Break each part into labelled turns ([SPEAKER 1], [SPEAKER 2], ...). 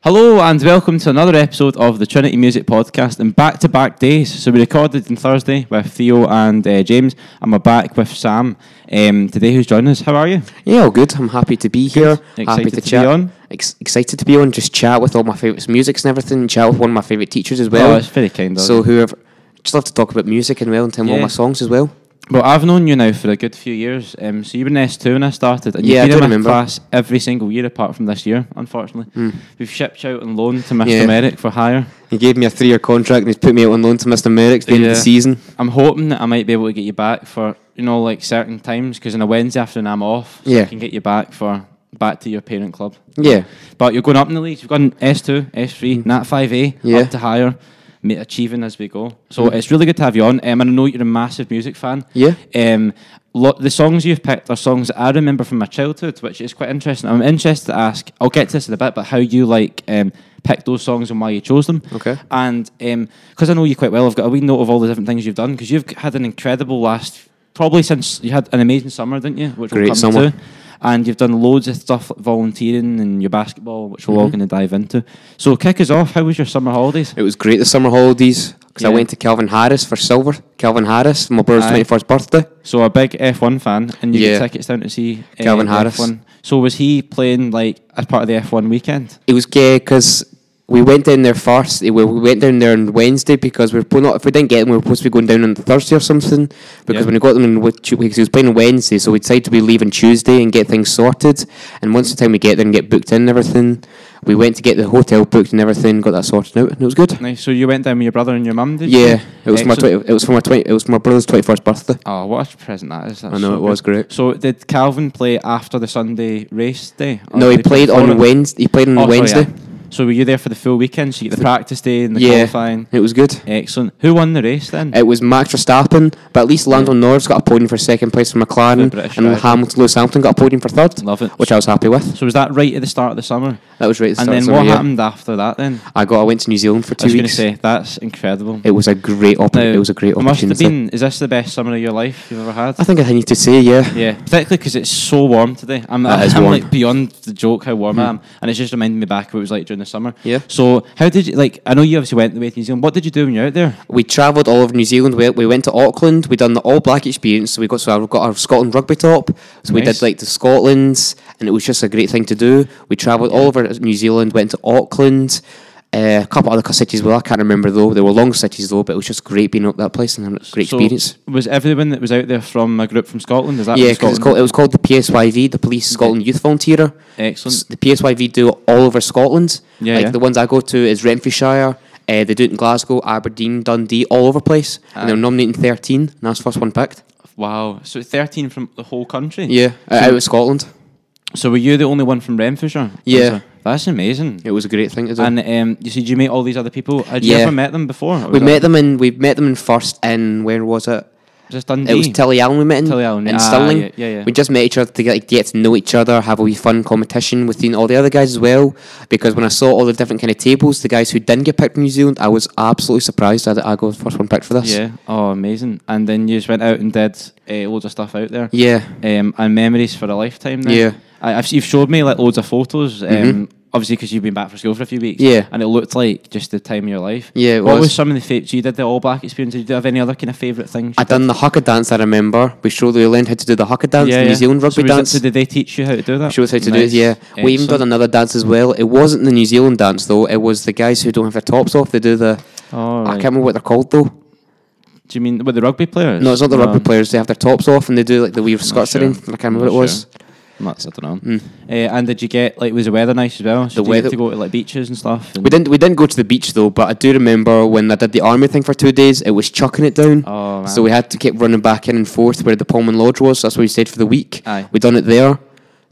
[SPEAKER 1] Hello and welcome to another episode of the Trinity Music Podcast in back-to-back days. So we recorded on Thursday with Theo and James, and we're back with Sam today, who's joining us. How are you?
[SPEAKER 2] Yeah, all good. I'm happy to be here.
[SPEAKER 1] Happy to
[SPEAKER 2] chat.
[SPEAKER 1] Be on.
[SPEAKER 2] Excited to be on. Just chat with all my favourite musics and everything. And chat with one of my favourite teachers as well.
[SPEAKER 1] Oh, it's very kind of
[SPEAKER 2] So whoever, just love to talk about music and tell them all my songs as well.
[SPEAKER 1] Well, I've known you now for a good few years. So you were in S2 when I started, and you've been in my class every single year apart from this year, unfortunately. We've shipped you out on loan to Mr. Merrick for hire.
[SPEAKER 2] He gave me a 3-year contract and he's put me out on loan to Mr. Merrick at the end of the season.
[SPEAKER 1] I'm hoping that I might be able to get you back for, like certain times, because on a Wednesday afternoon I'm off, so I can get you back to your parent club.
[SPEAKER 2] Yeah.
[SPEAKER 1] But you're going up in the leagues. You've gone S2, S3, Nat 5A, up to higher. Achieving as we go. So it's really good to have you on. And I know you're a massive music fan.
[SPEAKER 2] Yeah.
[SPEAKER 1] The songs you've picked are songs that I remember from my childhood, which is quite interesting. I'm interested to ask, I'll get to this in a bit, but how you picked those songs and why you chose them.
[SPEAKER 2] Okay.
[SPEAKER 1] And because I know you quite well, I've got a wee note of all the different things you've done, because you've had an incredible probably since you had an amazing summer, didn't you? Which
[SPEAKER 2] Great summer.
[SPEAKER 1] And you've done loads of stuff like volunteering and your basketball, which we're all going to dive into. So kick us off. How was your summer holidays?
[SPEAKER 2] It was great, the summer holidays, because I went to Calvin Harris for silver. Calvin Harris, my brother's 21st birthday.
[SPEAKER 1] So a big F1 fan, and you get tickets down to see
[SPEAKER 2] Calvin Harris.
[SPEAKER 1] F1. So was he playing as part of the F1 weekend?
[SPEAKER 2] It was gay because we went down there first. We went down there on Wednesday because if we didn't get them, we were supposed to be going down on Thursday or something. Because when we got them, because he was playing on Wednesday, so we decided to be leaving Tuesday and get things sorted. And once the time we get there and get booked in and everything, we went to get the hotel booked and everything, got that sorted out, and it was good.
[SPEAKER 1] Nice. So you went down with your brother and your mum, did you?
[SPEAKER 2] Yeah, it was my brother's 21st birthday.
[SPEAKER 1] Oh, what a present that is!
[SPEAKER 2] I know, it was great.
[SPEAKER 1] So did Calvin play after the Sunday race day?
[SPEAKER 2] No, he played on Wednesday. He played on Wednesday.
[SPEAKER 1] Sorry, So were you there for the full weekend? So you get the practice day and the qualifying?
[SPEAKER 2] It was good.
[SPEAKER 1] Excellent. Who won the race then?
[SPEAKER 2] It was Max Verstappen, but at least Lando Norris got a podium for second place for McLaren, and Lewis Hamilton got a podium for third.
[SPEAKER 1] Love it.
[SPEAKER 2] Which I was happy with.
[SPEAKER 1] So was that right at the start of the summer?
[SPEAKER 2] That was right at the start
[SPEAKER 1] of the summer.
[SPEAKER 2] And then
[SPEAKER 1] what happened after that then?
[SPEAKER 2] I went to New Zealand for 2 weeks.
[SPEAKER 1] I was going to say, that's incredible.
[SPEAKER 2] It was a great opportunity.
[SPEAKER 1] Must have been, is this the best summer of your life you've ever had?
[SPEAKER 2] I think I need to say, yeah.
[SPEAKER 1] Yeah, particularly because it's so warm today. I'm like beyond the joke how warm I am, and it's just reminding me back of what it was like during the summer.
[SPEAKER 2] Yeah.
[SPEAKER 1] So how did you, I know you obviously went the way to New Zealand. What did you do when you were out there?
[SPEAKER 2] We travelled all over New Zealand. We went to Auckland. We done the all black experience. So I've got our Scotland rugby top. So we did the Scotland's, and it was just a great thing to do. We travelled all over New Zealand. Went to Auckland. A couple other cities, I can't remember though. They were long cities though, but it was just great being up that place and having a great experience.
[SPEAKER 1] Was everyone that was out there from a group from Scotland? Is that
[SPEAKER 2] because it was called the PSYV, the Police Scotland Youth Volunteer.
[SPEAKER 1] Excellent.
[SPEAKER 2] The PSYV do it all over Scotland. The ones I go to is Renfrewshire. They do it in Glasgow, Aberdeen, Dundee, all over the place. And they're nominating 13, and that's the first one picked.
[SPEAKER 1] Wow. So 13 from the whole country?
[SPEAKER 2] Yeah, out of Scotland.
[SPEAKER 1] So were you the only one from Renfrewshire?
[SPEAKER 2] Yeah.
[SPEAKER 1] That's amazing.
[SPEAKER 2] It was a great thing to do.
[SPEAKER 1] And you said you met all these other people. Had you ever met them before?
[SPEAKER 2] We met them in first in, where was it?
[SPEAKER 1] Just Dundee?
[SPEAKER 2] It was Tillyallen we met in.
[SPEAKER 1] Tillyallen.
[SPEAKER 2] In Stirling.
[SPEAKER 1] Yeah.
[SPEAKER 2] We just met each other to get to know each other, have a wee fun competition with all the other guys as well. Because when I saw all the different kind of tables, the guys who didn't get picked in New Zealand, I was absolutely surprised that I got the first one picked for this.
[SPEAKER 1] Yeah. Oh, amazing. And then you just went out and did loads of stuff out there.
[SPEAKER 2] Yeah.
[SPEAKER 1] And memories for a lifetime then.
[SPEAKER 2] Yeah.
[SPEAKER 1] You've showed me loads of photos. Obviously, because you've been back for school for a few weeks.
[SPEAKER 2] Yeah.
[SPEAKER 1] And it looked like just the time of your life.
[SPEAKER 2] Yeah,
[SPEAKER 1] What was some of the favourites? So you did the all black experience. Did you have any other kind of favourite things?
[SPEAKER 2] I done the haka dance, I remember. We learned how to do the haka dance, the New Zealand rugby dance.
[SPEAKER 1] So did they teach you how to do that?
[SPEAKER 2] Showed us how to do it, yeah. Excellent. We even done another dance as well. It wasn't the New Zealand dance, though. It was the guys who don't have their tops off. They do the... I can't remember what they're called, though.
[SPEAKER 1] Do you mean with the rugby players?
[SPEAKER 2] No, it's not the rugby players. They have their tops off and they do the weave skirts and I can't remember what it was.
[SPEAKER 1] I don't know. And did you get was the weather nice as well? So did you get to go to beaches and stuff?
[SPEAKER 2] We didn't go to the beach though, but I do remember when I did the army thing for 2 days, it was chucking it down.
[SPEAKER 1] Oh, man.
[SPEAKER 2] So we had to keep running back in and forth where the Pullman Lodge was. So that's where we stayed for the week.
[SPEAKER 1] Aye.
[SPEAKER 2] We done it there.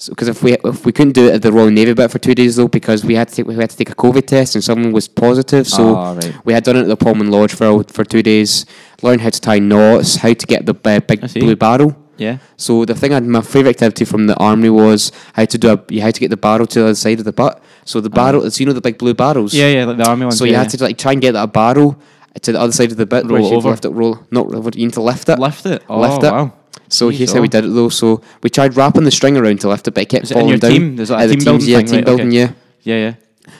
[SPEAKER 2] Because if we couldn't do it at the Royal Navy bit for 2 days though, because we had to take a COVID test and someone was positive, so we had done it at the Pullman Lodge for 2 days. Learned how to tie knots, how to get the big blue barrel.
[SPEAKER 1] Yeah.
[SPEAKER 2] So the thing, my favourite activity from the army was how to get the barrel to the other side of the butt. So the barrel, so the big blue barrels.
[SPEAKER 1] Yeah, like the army ones.
[SPEAKER 2] So you had to try and get that barrel to the other side of the bit.
[SPEAKER 1] Roll over.
[SPEAKER 2] You need to lift it.
[SPEAKER 1] Lift it. Oh,
[SPEAKER 2] lift it.
[SPEAKER 1] Wow.
[SPEAKER 2] So here's how we did it though. So we tried wrapping the string around to lift it, but it kept
[SPEAKER 1] falling down.
[SPEAKER 2] Team? Is that a team building thing?
[SPEAKER 1] Team building,
[SPEAKER 2] yeah.
[SPEAKER 1] Yeah.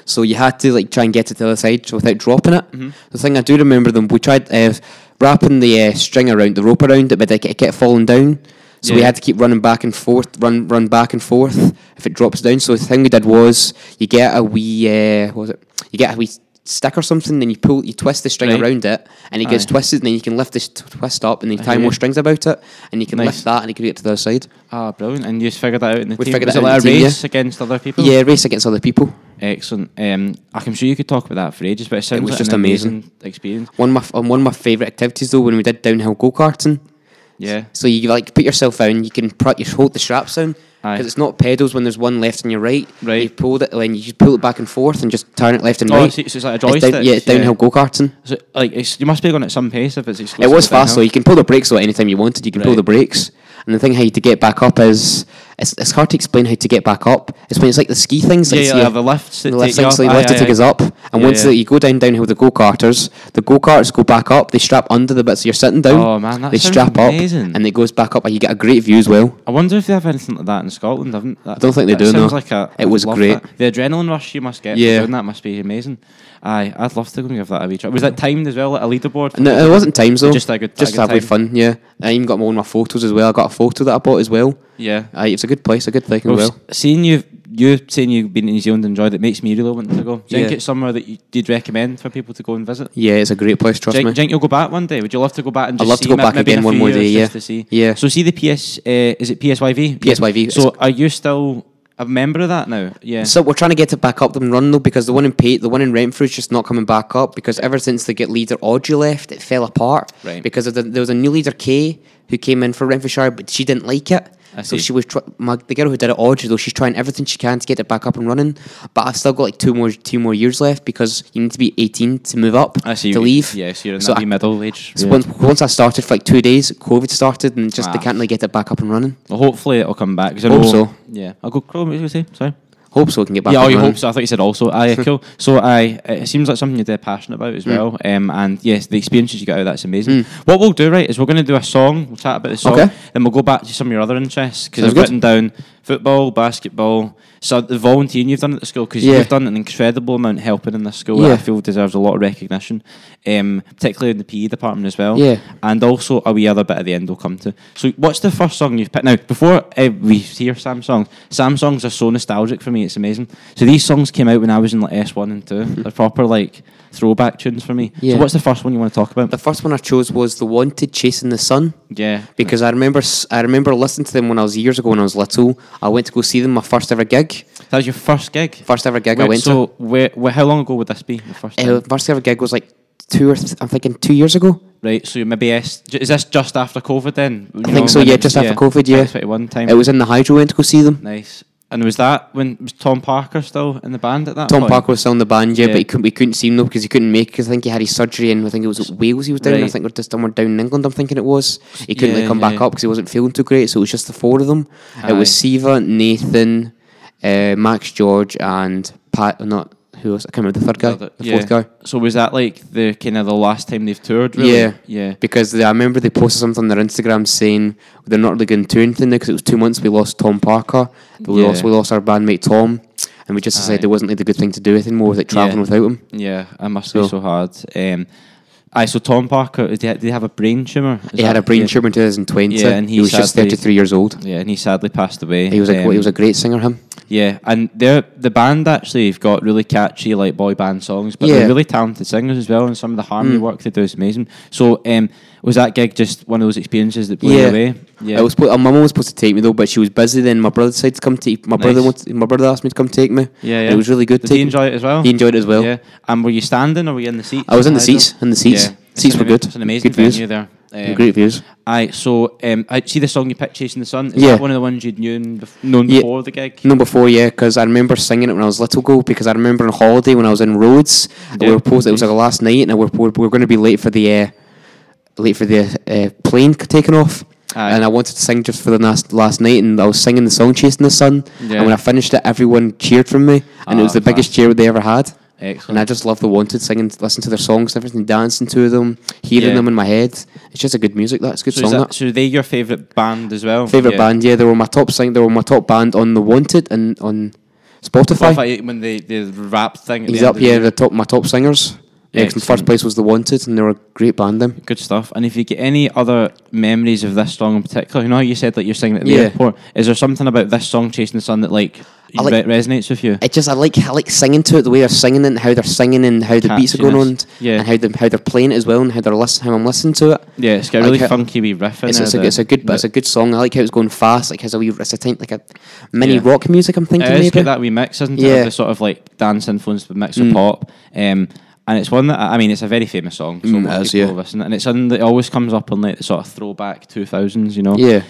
[SPEAKER 2] so you had to like try and get it to the other side without dropping it.
[SPEAKER 1] Mm-hmm.
[SPEAKER 2] The thing I do remember them, we tried wrapping the string around the rope around it, but it kept falling down. So we had to keep running back and forth, run back and forth if it drops down. So the thing we did was you get a wee you get a wee stick or something, and you twist the string around it, and it gets twisted, and then you can lift this twist up, and then you tie more strings about it, and you can lift that, and you can get to the other side.
[SPEAKER 1] Ah, brilliant! And you just figured that out in the team.
[SPEAKER 2] Figured
[SPEAKER 1] Was
[SPEAKER 2] it
[SPEAKER 1] it
[SPEAKER 2] out
[SPEAKER 1] like
[SPEAKER 2] in
[SPEAKER 1] a
[SPEAKER 2] the team,
[SPEAKER 1] race against other people?
[SPEAKER 2] Yeah, race against other people.
[SPEAKER 1] Excellent. I'm sure you could talk about that for ages, but it sounds
[SPEAKER 2] was
[SPEAKER 1] like
[SPEAKER 2] just
[SPEAKER 1] an
[SPEAKER 2] amazing
[SPEAKER 1] experience.
[SPEAKER 2] One of my favourite activities though, when we did downhill go-karting.
[SPEAKER 1] Yeah.
[SPEAKER 2] So you like put yourself down, you hold the straps down, because it's not pedals when there's one left and your right.
[SPEAKER 1] Right.
[SPEAKER 2] You pulled it, when you just pull it back and forth and just turn it left and
[SPEAKER 1] Oh,
[SPEAKER 2] right.
[SPEAKER 1] so it's like a joystick.
[SPEAKER 2] It's downhill go-karting.
[SPEAKER 1] So, like, you must be going at some pace if it's exclusive.
[SPEAKER 2] It was fast,
[SPEAKER 1] downhill.
[SPEAKER 2] so you can pull the brakes out anytime you wanted. You can pull the brakes. And the thing how to get back up is it's hard to explain how to get back up. It's when it's like the ski things.
[SPEAKER 1] Yeah, the lifts.
[SPEAKER 2] The lift things to take us up. And once you go downhill the go-karters go back up. They strap under the bits you're sitting down.
[SPEAKER 1] Oh man, that
[SPEAKER 2] they
[SPEAKER 1] sounds
[SPEAKER 2] strap
[SPEAKER 1] amazing.
[SPEAKER 2] up, and it goes back up, and you get a great view as well.
[SPEAKER 1] I wonder if they have anything like that in Scotland. I
[SPEAKER 2] don't think they do,
[SPEAKER 1] Sounds
[SPEAKER 2] no.
[SPEAKER 1] like
[SPEAKER 2] It was great.
[SPEAKER 1] That. The adrenaline rush you must get.
[SPEAKER 2] Yeah.
[SPEAKER 1] Doing that must be amazing. Aye, I'd love to go and give that a wee try. Was that timed as well, like a leaderboard?
[SPEAKER 2] No, it wasn't times though.
[SPEAKER 1] Just a good
[SPEAKER 2] have
[SPEAKER 1] time.
[SPEAKER 2] fun. Yeah, I even got one of my photos as well. I got a photo that I bought as well.
[SPEAKER 1] Yeah.
[SPEAKER 2] It's a good place, a good thing as well.
[SPEAKER 1] Seeing you saying you've been in New Zealand and enjoyed it makes me really want to go. Do you think it's somewhere that you'd recommend for people to go and visit?
[SPEAKER 2] Yeah, it's a great place, trust me.
[SPEAKER 1] Do you think you'll go back one day? Would you love to go back and just
[SPEAKER 2] I'd love to go back
[SPEAKER 1] maybe in
[SPEAKER 2] again
[SPEAKER 1] a
[SPEAKER 2] one
[SPEAKER 1] few
[SPEAKER 2] more
[SPEAKER 1] years
[SPEAKER 2] day,
[SPEAKER 1] just to see?
[SPEAKER 2] Yeah.
[SPEAKER 1] So see the is it PSYV?
[SPEAKER 2] PSYV.
[SPEAKER 1] So are you still a member of that now? Yeah.
[SPEAKER 2] So we're trying to get it back up and run though, because the one in Renfrew is just not coming back up, because ever since they get leader Audrey left, it fell apart.
[SPEAKER 1] Right.
[SPEAKER 2] Because there was a new leader Kay who came in for Renfrewshire, but she didn't like it. So she was the girl who did it, Audrey, though, she's trying everything she can to get it back up and running. But I've still got like two more years left, because you need to be 18 to move up to leave.
[SPEAKER 1] Yeah, so you're in that middle age.
[SPEAKER 2] So once I started for like 2 days, COVID started, and just they can't really get it back up and running.
[SPEAKER 1] Well, hopefully it'll come back.
[SPEAKER 2] Hope so.
[SPEAKER 1] Yeah, I'll go. What was you say? Sorry.
[SPEAKER 2] Hope so. Can get back.
[SPEAKER 1] Yeah,
[SPEAKER 2] up and
[SPEAKER 1] you
[SPEAKER 2] running.
[SPEAKER 1] hope so. I thought you said also. Aye, cool. So it seems like something you're passionate about as well. And yes, the experiences you get out of that's amazing. What we'll do, right, is we're going to do a song. We'll chat about the song, then we'll go back to some of your other interests, because I've written down football, basketball, so the volunteering you've done at the school, because you've done an incredible amount helping in this school that I feel deserves a lot of recognition, particularly in the PE department as well, and also a wee other bit at the end we'll come to. So what's the first song you've picked? Now, before we hear Sam's songs are so nostalgic for me, it's amazing. So these songs came out when I was in like S1 and 2. They're proper like throwback tunes for me. So what's the first one you want to talk about?
[SPEAKER 2] The first one I chose was The Wanted, Chasing the Sun.
[SPEAKER 1] Yeah.
[SPEAKER 2] Because I remember listening to them when I was years ago, when I was little. I went to go see them, my first ever gig.
[SPEAKER 1] That was your first gig?
[SPEAKER 2] First ever gig I went to.
[SPEAKER 1] So where, how long ago would this be, the first time?
[SPEAKER 2] First ever gig was like 2 years ago.
[SPEAKER 1] Right, so maybe is this just after COVID then?
[SPEAKER 2] I think so, just after COVID,
[SPEAKER 1] 2021 time.
[SPEAKER 2] It was in the Hydro, went to go see them.
[SPEAKER 1] Nice. And was Tom Parker still in the band at that
[SPEAKER 2] point?
[SPEAKER 1] Tom
[SPEAKER 2] Parker was still in the band, but we couldn't see him though, because he couldn't make it, because I think he had his surgery in, I think it was Wales he was down, I think, or just somewhere down in England, I'm thinking it was. He couldn't come back up because he wasn't feeling too great, so it was just the 4 of them. It was Siva, Nathan, Max George, and Pat, who else? I can't remember the third guy, the fourth guy.
[SPEAKER 1] So was that like the kind of the last time they've toured, really? Yeah.
[SPEAKER 2] Because I remember they posted something on their Instagram saying they're not really going to tour anything now, because it was 2 months we lost Tom Parker, we lost our bandmate Tom, and we just decided it wasn't like the good thing to do anything more with it, travelling without him. Yeah,
[SPEAKER 1] it must be so hard. So Tom Parker, did he have a brain tumour?
[SPEAKER 2] He had a brain tumour in 2020. Yeah, and he was just 33 years old.
[SPEAKER 1] Yeah, and he sadly passed away.
[SPEAKER 2] He was a great singer, him.
[SPEAKER 1] Yeah, and the band actually have got really catchy like boy band songs, but they're really talented singers as well, and some of the harmony work they do is amazing. So was that gig just one of those experiences that blew you away? Yeah.
[SPEAKER 2] My mum was supposed to take me though, but she was busy. Then my brother decided to come take my brother asked me to come take me.
[SPEAKER 1] Yeah.
[SPEAKER 2] And it was really good.
[SPEAKER 1] Did he enjoy it as well?
[SPEAKER 2] He enjoyed it as well.
[SPEAKER 1] Yeah. And were you standing or were you in the seats?
[SPEAKER 2] I was in the seats. Yeah. Seats were good.
[SPEAKER 1] It's an amazing
[SPEAKER 2] good views.
[SPEAKER 1] venue there.
[SPEAKER 2] Great views.
[SPEAKER 1] So I see the song you picked, "Chasing the Sun." Is that one of the ones you'd known before the gig?
[SPEAKER 2] Known before, because I remember singing it when I was little. Because I remember on holiday when I was in Rhodes, we were posed. It was like a last night, and we were going to be late for the plane taking off. And I wanted to sing just for the last night, and I was singing the song "Chasing the Sun." Yeah. And when I finished it, everyone cheered from me, and it was the biggest cheer they ever had.
[SPEAKER 1] Excellent.
[SPEAKER 2] And I just love The Wanted, singing, listening to their songs, everything, dancing to them, hearing them in my head. It's just a good music. That's a good song.
[SPEAKER 1] So are they your favourite band as well?
[SPEAKER 2] Favourite band, yeah. They were my top band on The Wanted and on Spotify.
[SPEAKER 1] When the rap thing.
[SPEAKER 2] He's up here, my top singers. Yeah, first place was The Wanted, and they were a great band. Them
[SPEAKER 1] good stuff. And if you get any other memories of this song in particular, you know how you said like you're singing at the airport. Is there something about this song, "Chasing the Sun," that resonates with you?
[SPEAKER 2] I like singing to it, the way they're singing it, and how they're singing, and how the beats are going on, and how they're playing it as well, and how I'm listening to it.
[SPEAKER 1] Yeah, it's got a really funky wee riff in it.
[SPEAKER 2] It's a good song. I like how it's going fast. Like has it's a mini rock music. I'm thinking maybe.
[SPEAKER 1] It's got that wee mix, isn't it? Of the sort of like dance influence, but mix with pop. And it's one that, I mean, it's a very famous song, so people listen, and it's something that always comes up on like the sort of throwback 2000s, you know.
[SPEAKER 2] Yeah.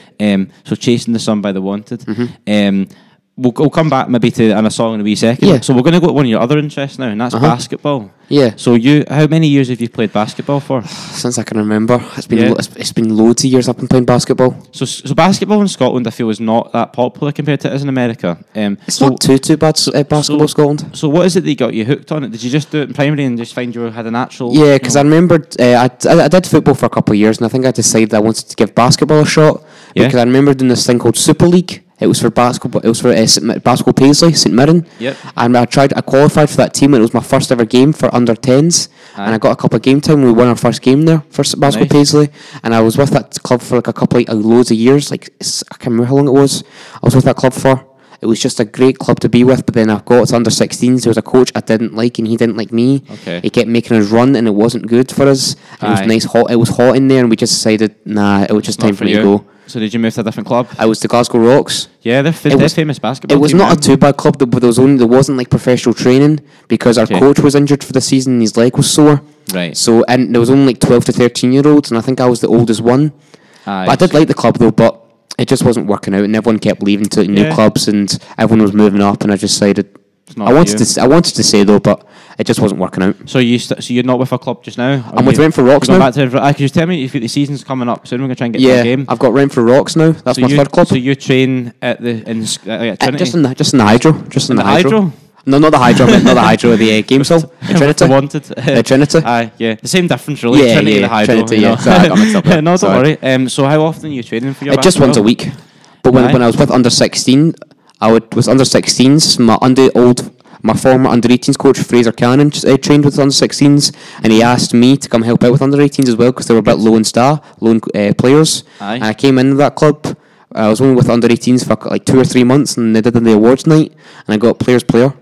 [SPEAKER 1] So "Chasing the Sun" by The Wanted. We'll come back maybe to a song in a wee second.
[SPEAKER 2] Yeah.
[SPEAKER 1] So we're going to go to one of your other interests now, and that's basketball.
[SPEAKER 2] Yeah.
[SPEAKER 1] So how many years have you played basketball for?
[SPEAKER 2] Since I can remember. It's been loads of years I've been playing basketball.
[SPEAKER 1] So basketball in Scotland, I feel, is not that popular compared to it is in America.
[SPEAKER 2] It's not too bad, basketball in Scotland.
[SPEAKER 1] So what is it that got you hooked on it? Did you just do it in primary and just find you had a natural...
[SPEAKER 2] Yeah, because I remembered, I did football for a couple of years, and I think I decided I wanted to give basketball a shot. Yeah. Because I remember doing this thing called Super League. It was for basketball. It was for Basketball Paisley, St Mirren.
[SPEAKER 1] Yep.
[SPEAKER 2] And I qualified for that team, and it was my first ever game for under 10s. And I got a couple of game time. We won our first game there for Basketball Paisley. And I was with that club for like a couple of loads of years. I can't remember how long it was. I was with that club for. It was just a great club to be with. But then I got to under 16s. There was a coach I didn't like, and he didn't like me.
[SPEAKER 1] Okay.
[SPEAKER 2] He kept making us run, and it wasn't good for us. It was nice, hot. It was hot in there, and we just decided, it was just time for me to go.
[SPEAKER 1] So did you move to a different club?
[SPEAKER 2] I was the Glasgow Rocks.
[SPEAKER 1] Yeah, they're famous basketball.
[SPEAKER 2] It was not a too bad club, but there wasn't like professional training because our coach was injured for the season and his leg was sore.
[SPEAKER 1] Right.
[SPEAKER 2] So and there was only like 12 to 13-year-olds, and I think I was the oldest one. But I did like the club though, but it just wasn't working out, and everyone kept leaving to new clubs, and everyone was moving up, and I decided I wanted to say though, but it just wasn't working out.
[SPEAKER 1] So you're not with a club just now?
[SPEAKER 2] I'm with Renfrew Rocks now.
[SPEAKER 1] Can you just tell me if the season's coming up soon? We're gonna try and get to a game.
[SPEAKER 2] I've got Renfrew Rocks now. That's my third club.
[SPEAKER 1] So you train at Trinity?
[SPEAKER 2] Just in the hydro. Just in the hydro. No, not the hydro. Not the hydro. The games hall. Trinity.
[SPEAKER 1] Wanted.
[SPEAKER 2] Trinity.
[SPEAKER 1] Yeah. The same difference, really.
[SPEAKER 2] Yeah,
[SPEAKER 1] Trinity, the hydro.
[SPEAKER 2] Trinity, yeah. Sorry, I got mixed up there.
[SPEAKER 1] No, don't worry. So how often are you training for your
[SPEAKER 2] just once a week. But when I was with under 16, with under 16s, my former under 18s coach Fraser Cannon trained with under 16s, and he asked me to come help out with under 18s as well because they were a bit low in players.
[SPEAKER 1] Aye.
[SPEAKER 2] And I came into that club. I was only with under 18s for like 2 or 3 months, and they did the awards night, and I got players player.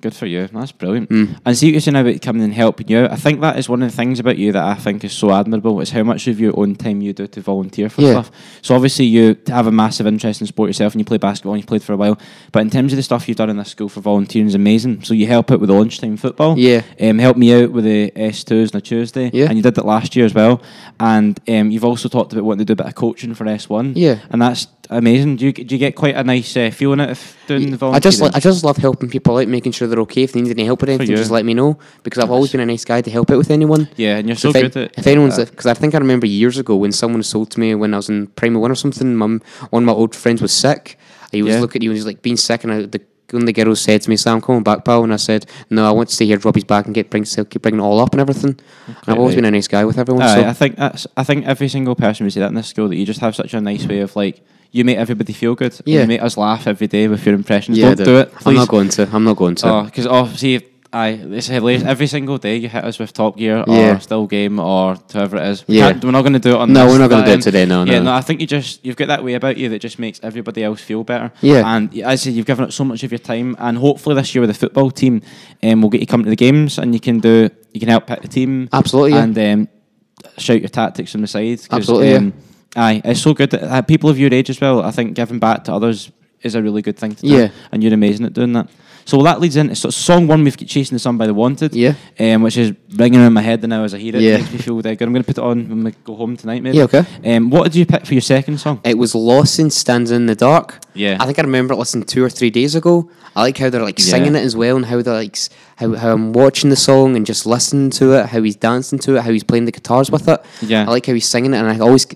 [SPEAKER 1] Good for you. That's brilliant. And see what you're saying about coming and helping you out. I think that is one of the things about you that I think is so admirable, is how much of your own time you do to volunteer for stuff. So obviously you have a massive interest in sport yourself, and you play basketball and you played for a while. But in terms of the stuff you've done in this school for volunteering is amazing. So you help out with the lunchtime football.
[SPEAKER 2] Yeah.
[SPEAKER 1] Help me out with the S2s on a Tuesday.
[SPEAKER 2] Yeah.
[SPEAKER 1] And you did that last year as well. And you've also talked about wanting to do a bit of coaching for S1.
[SPEAKER 2] Yeah.
[SPEAKER 1] And that's amazing. Do you get quite a nice feeling out of doing the volunteering?
[SPEAKER 2] I just love helping people out, making sure they're okay. If they need any help with anything, just let me know, because I've always been a nice guy to help out with anyone.
[SPEAKER 1] Yeah, and you're so good at it.
[SPEAKER 2] If anyone's, because I think I remember years ago when someone sold to me when I was in primary 1 or something. One of my old friends was sick. He was looking, he was like being sick, and one of the girls said to me, "Sam, coming back, pal?" And I said, "No, I want to stay here, rub his back, and keep bringing it all up and everything." And I've always been a nice guy with everyone. So.
[SPEAKER 1] I think every single person would say that in this school, that you just have such a nice way of like, you make everybody feel good. Yeah. You make us laugh every day with your impressions. Don't do it, please.
[SPEAKER 2] I'm not going to.
[SPEAKER 1] Oh, because see, it's hilarious. Every single day you hit us with Top Gear or Still Game or whoever it is. We're not going to do it on this.
[SPEAKER 2] No, we're not going to do it today, no.
[SPEAKER 1] I think you've got that way about you that just makes everybody else feel better.
[SPEAKER 2] Yeah.
[SPEAKER 1] And as I say, you've given up so much of your time, and hopefully this year with the football team, we'll get you come to the games, and you can help pick the team.
[SPEAKER 2] Absolutely,
[SPEAKER 1] and shout your tactics on the side.
[SPEAKER 2] Absolutely,
[SPEAKER 1] it's so good that people of your age as well. I think giving back to others is a really good thing to do. Yeah. And you're amazing at doing that. So that leads into song 1. We've got "Chasing the Sun" by The Wanted. Yeah. Which is ringing in my head now as I hear it. Yeah. It makes me feel good. I'm going to put it on when we go home tonight, maybe.
[SPEAKER 2] Yeah, okay.
[SPEAKER 1] What did you pick for your second song?
[SPEAKER 2] It was Lawson, "Standing in the Dark."
[SPEAKER 1] Yeah.
[SPEAKER 2] I think I remember it listening 2 or 3 days ago. I like how they're like singing it as well, and how they're like how I'm watching the song and just listening to it, how he's dancing to it, how he's playing the guitars with it.
[SPEAKER 1] Yeah.
[SPEAKER 2] I like how he's singing it, and I always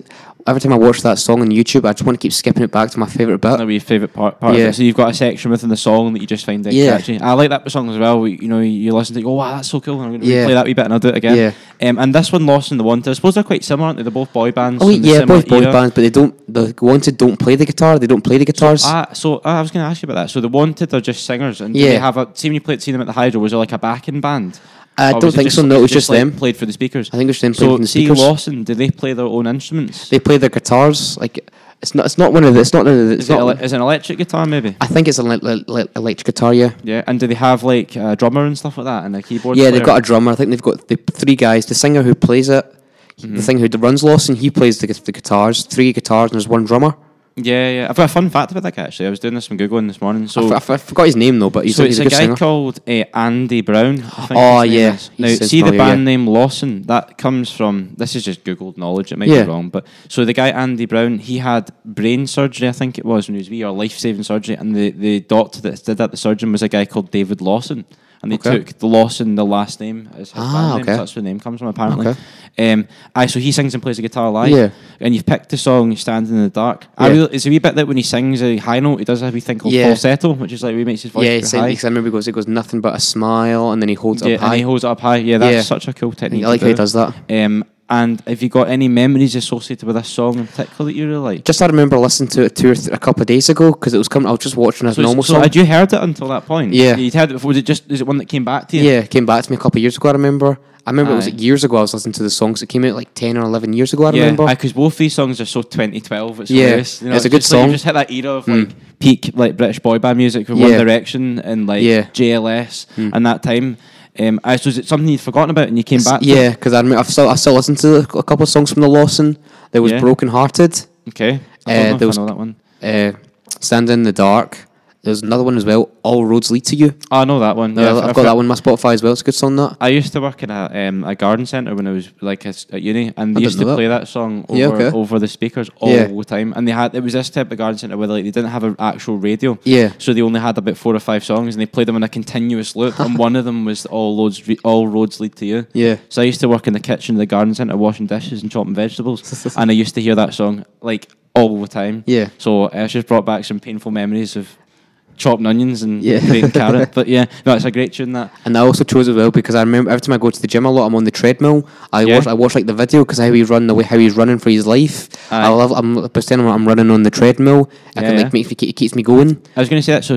[SPEAKER 2] every time I watch that song on YouTube, I just want to keep skipping it back to my favourite bit.
[SPEAKER 1] That'd be your favourite part of it. So you've got a section within the song that you just find catchy. I like that song as well. You listen to it, wow, that's so cool. I'm going to replay that wee bit and I'll do it again.
[SPEAKER 2] Yeah.
[SPEAKER 1] And this one, Lawson, The Wanted, I suppose they're quite similar, aren't they? They're both boy bands.
[SPEAKER 2] Oh, yeah, both boy bands, but the Wanted don't play the guitar. They don't play the guitars.
[SPEAKER 1] So I was going to ask you about that. So The Wanted are just singers, and do they have see when you see them at the Hydro, was there like a backing band?
[SPEAKER 2] I don't think so. No, it was just them.
[SPEAKER 1] Played for the speakers.
[SPEAKER 2] I think it was them playing for the speakers.
[SPEAKER 1] So, Lawson, do they play their own instruments?
[SPEAKER 2] They play their guitars. Like it's not one of the. Is it
[SPEAKER 1] an electric guitar maybe?
[SPEAKER 2] I think it's an electric guitar. Yeah.
[SPEAKER 1] Yeah, and do they have like a drummer and stuff like that and a keyboard?
[SPEAKER 2] Yeah, they've got a drummer. I think they've got the 3 guys. The singer who plays it, the singer who runs Lawson, he plays the guitars. 3 guitars and there's 1 drummer.
[SPEAKER 1] Yeah. I've got a fun fact about that guy, actually. I was doing some Googling this morning. So
[SPEAKER 2] I forgot his name, though, but he's a good singer.
[SPEAKER 1] It's a guy called Andy Brown.
[SPEAKER 2] Oh, yeah.
[SPEAKER 1] Now, see the band name Lawson? That comes from... This is just Googled knowledge. It might be wrong. But so the guy, Andy Brown, he had brain surgery, I think it was, when he was wee, or life-saving surgery. And the doctor that did that, the surgeon, was a guy called David Lawson. And they took the Lawson, the last name, as his band name. So that's where the name comes from, apparently. So he sings and plays the guitar live. Yeah. And you've picked the song "Standing in the Dark." It's a wee bit that when he sings a high note, he does a wee thing called falsetto, which is like he makes his voice high. Yeah,
[SPEAKER 2] I remember he goes nothing but a smile, and then he holds it up high.
[SPEAKER 1] And he holds it up high. Yeah, that's such a cool technique.
[SPEAKER 2] I like how he does that.
[SPEAKER 1] And have you got any memories associated with this song in particular that you really like?
[SPEAKER 2] Just I remember listening to it a couple of days ago because it was coming. I was just watching as normal song.
[SPEAKER 1] Had you heard it until that point?
[SPEAKER 2] Yeah,
[SPEAKER 1] you'd heard it before. Is it one that came back to you?
[SPEAKER 2] Yeah, it came back to me a couple of years ago. I remember it was like years ago. I was listening to the songs. It came out like 10 or 11 years ago. I remember.
[SPEAKER 1] Because both these songs are so 2012. It's hilarious.
[SPEAKER 2] It's a good song.
[SPEAKER 1] Like, you just hit that era of like peak like British boy band music with One Direction and like JLS and that time. So is it something you'd forgotten about and you came back to?
[SPEAKER 2] Yeah, because I still listened to a couple of songs from the Lawson. There was Broken Hearted.
[SPEAKER 1] Okay. I know that one.
[SPEAKER 2] Stand in the Dark. There's another one as well, All Roads Lead to You.
[SPEAKER 1] I know that one. Yeah,
[SPEAKER 2] I've got that one on my Spotify as well. It's a good song, that.
[SPEAKER 1] I used to work in a garden centre when I was like at uni, and they used to play that song over the speakers all the time. And it was this type of garden centre where like they didn't have an actual radio.
[SPEAKER 2] Yeah. So
[SPEAKER 1] they only had about 4 or 5 songs, and they played them in a continuous loop. And one of them was All Roads Lead to You.
[SPEAKER 2] Yeah.
[SPEAKER 1] So I used to work in the kitchen of the garden centre washing dishes and chopping vegetables, and I used to hear that song like all the time.
[SPEAKER 2] Yeah.
[SPEAKER 1] So it's just brought back some painful memories of chopping onions and grating carrot. But it's a great tune, that.
[SPEAKER 2] And I also chose it well because I remember every time I go to the gym a lot, I'm on the treadmill. I watch like the video because how he's running for his life. I'm pretending I'm running on the treadmill. It keeps me going.
[SPEAKER 1] I was going to say that. So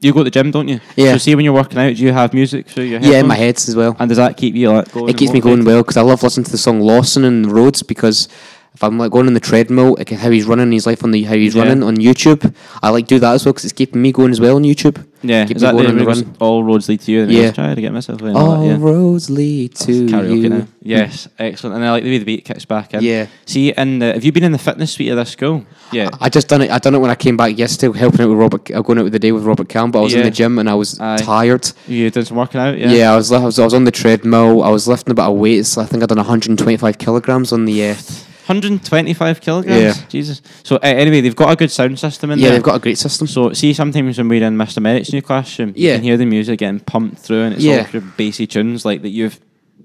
[SPEAKER 1] you go to the gym, don't you?
[SPEAKER 2] Yeah.
[SPEAKER 1] So see when you're working out, do you have music through your headphones?
[SPEAKER 2] Yeah, in my heads as well.
[SPEAKER 1] And does that keep you like going?
[SPEAKER 2] It keeps me going well because I love listening to the song Lawson and the Roads because if I'm like going on the treadmill, like how he's running his life running on YouTube, I like do that as well because it's keeping me going as well on YouTube.
[SPEAKER 1] Yeah,
[SPEAKER 2] is that
[SPEAKER 1] going on the run. All roads lead to you.
[SPEAKER 2] Yeah,
[SPEAKER 1] try to get myself in.
[SPEAKER 2] All roads lead to you.
[SPEAKER 1] Now. Yes, excellent. And I like the way the beat kicks back in.
[SPEAKER 2] Yeah.
[SPEAKER 1] See, and have you been in the fitness suite of this school? Yeah.
[SPEAKER 2] I just done it. I done it when I came back yesterday, helping out with Robert. Going out with the day with Robert Campbell. I was in the gym and I was tired.
[SPEAKER 1] You doing some working out? Yeah.
[SPEAKER 2] Yeah, I was on the treadmill. I was lifting a bit of weights. I think I done 125 kilograms on the.
[SPEAKER 1] 125 kilograms?
[SPEAKER 2] Yeah.
[SPEAKER 1] Jesus. So anyway, they've got a good sound system in there.
[SPEAKER 2] Yeah, they've got a great system.
[SPEAKER 1] So see, sometimes when we're in Mr. Merritt's new classroom, you can hear the music getting pumped through and it's all your bassy tunes like that you've...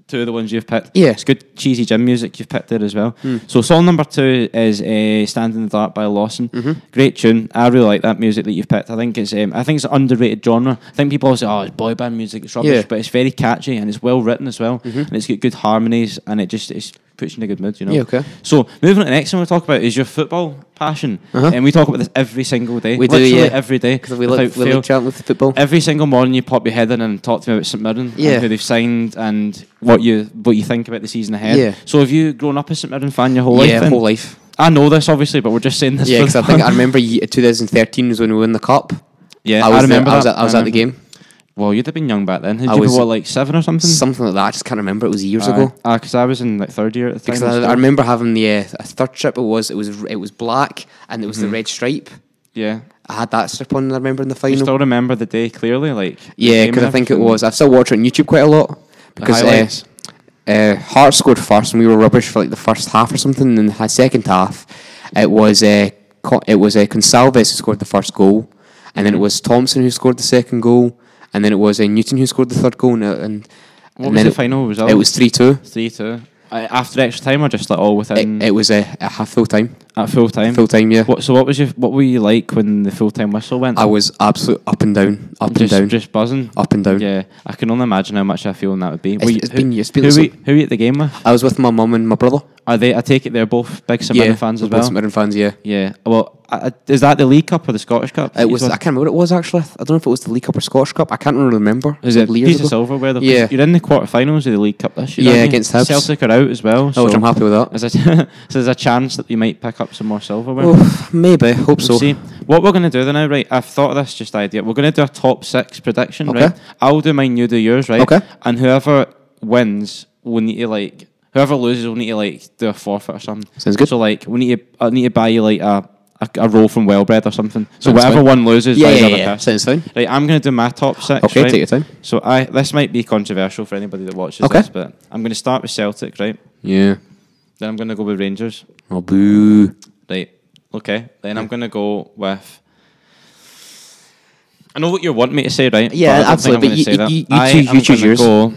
[SPEAKER 1] 2 of the ones you've picked.
[SPEAKER 2] Yeah.
[SPEAKER 1] It's good cheesy gym music you've picked there as well. So song number 2 is Stand in the Dark by Lawson. Great tune. I really like that music that you've picked. I think it's an underrated genre. I think people always say, it's boy band music, it's rubbish, but it's very catchy and it's well written as well. And it's got good harmonies and it puts you in a good mood, you know.
[SPEAKER 2] Yeah, okay.
[SPEAKER 1] So moving on to the next one we'll talk about is your football passion. And we talk about this every single day.
[SPEAKER 2] We
[SPEAKER 1] literally
[SPEAKER 2] do,
[SPEAKER 1] every day.
[SPEAKER 2] Because we like chatting with football.
[SPEAKER 1] Every single morning you pop your head in and talk to me about St Mirren and who they've signed and what you think about the season ahead.
[SPEAKER 2] Yeah.
[SPEAKER 1] So have you grown up a St Mirren fan your whole life?
[SPEAKER 2] Yeah, whole life.
[SPEAKER 1] I know this obviously, but we're just saying this.
[SPEAKER 2] Yeah, because I remember 2013 was when we won the cup.
[SPEAKER 1] Yeah, I remember that.
[SPEAKER 2] I was at the game.
[SPEAKER 1] Well, you'd have been young back then. I was like 7 or something?
[SPEAKER 2] Something like that. I just can't remember. It was years ago.
[SPEAKER 1] Because I was in like 3rd year at the time.
[SPEAKER 2] I remember having the a 3rd strip. It was black and it was the red stripe.
[SPEAKER 1] Yeah.
[SPEAKER 2] I had that strip on. I remember in the final.
[SPEAKER 1] You still remember the day clearly, like.
[SPEAKER 2] Yeah, because I think it was. I still watch it on YouTube quite a lot because Hearts scored first and we were rubbish for like the first half or something. And the second half, it was Consalves who scored the first goal, and then it was Thompson who scored the second goal. And then it was Newton who scored the 3rd goal. And
[SPEAKER 1] what was the final result?
[SPEAKER 2] It was 3-2.
[SPEAKER 1] 3-2. After extra time or just like all within?
[SPEAKER 2] It was a half full time.
[SPEAKER 1] At full time?
[SPEAKER 2] Full time, yeah.
[SPEAKER 1] What were you like when the full time whistle went?
[SPEAKER 2] I was absolute up and down.
[SPEAKER 1] Just buzzing?
[SPEAKER 2] Up and down.
[SPEAKER 1] Yeah. I can only imagine how much I feel that would be.
[SPEAKER 2] Who
[SPEAKER 1] were you at the game with?
[SPEAKER 2] I was with my mum and my brother.
[SPEAKER 1] I take it they're both big St Mirren fans as well?
[SPEAKER 2] Both St Mirren fans, yeah.
[SPEAKER 1] Yeah. Well, is that the League Cup or the Scottish Cup?
[SPEAKER 2] It was. I can't remember what it was actually. I don't know if it was the League Cup or Scottish Cup. I can't really remember.
[SPEAKER 1] Is it a piece of silverware though? Yeah. You're in the quarterfinals of the League Cup this year.
[SPEAKER 2] Yeah, against Hibs.
[SPEAKER 1] Celtic are out as well.
[SPEAKER 2] So which I'm happy with that.
[SPEAKER 1] So there's a chance that you might pick up some more silverware.
[SPEAKER 2] Oh, maybe. Hope so.
[SPEAKER 1] See, what we're going to do then now, right? I've thought of this just idea. We're going to do a top 6 prediction, right? I'll do mine, you do yours, right?
[SPEAKER 2] Okay.
[SPEAKER 1] And whoever wins will need to whoever loses will need to do a forfeit or something.
[SPEAKER 2] Sounds good.
[SPEAKER 1] So I need to buy you a roll from Wellbred or something. So
[SPEAKER 2] Sounds
[SPEAKER 1] whatever
[SPEAKER 2] fine.
[SPEAKER 1] one loses, buy the other person.
[SPEAKER 2] Sounds fine.
[SPEAKER 1] Right, I'm going to do my top 6.
[SPEAKER 2] Okay,
[SPEAKER 1] right?
[SPEAKER 2] take your time.
[SPEAKER 1] So this might be controversial for anybody that watches this, but I'm going to start with Celtic, right?
[SPEAKER 2] Yeah.
[SPEAKER 1] Then I'm going to go with Rangers.
[SPEAKER 2] Oh, boo.
[SPEAKER 1] Right. Okay. Then I'm going to go with. I know what you want me to say, right?
[SPEAKER 2] Yeah, absolutely. But you choose yours.
[SPEAKER 1] Go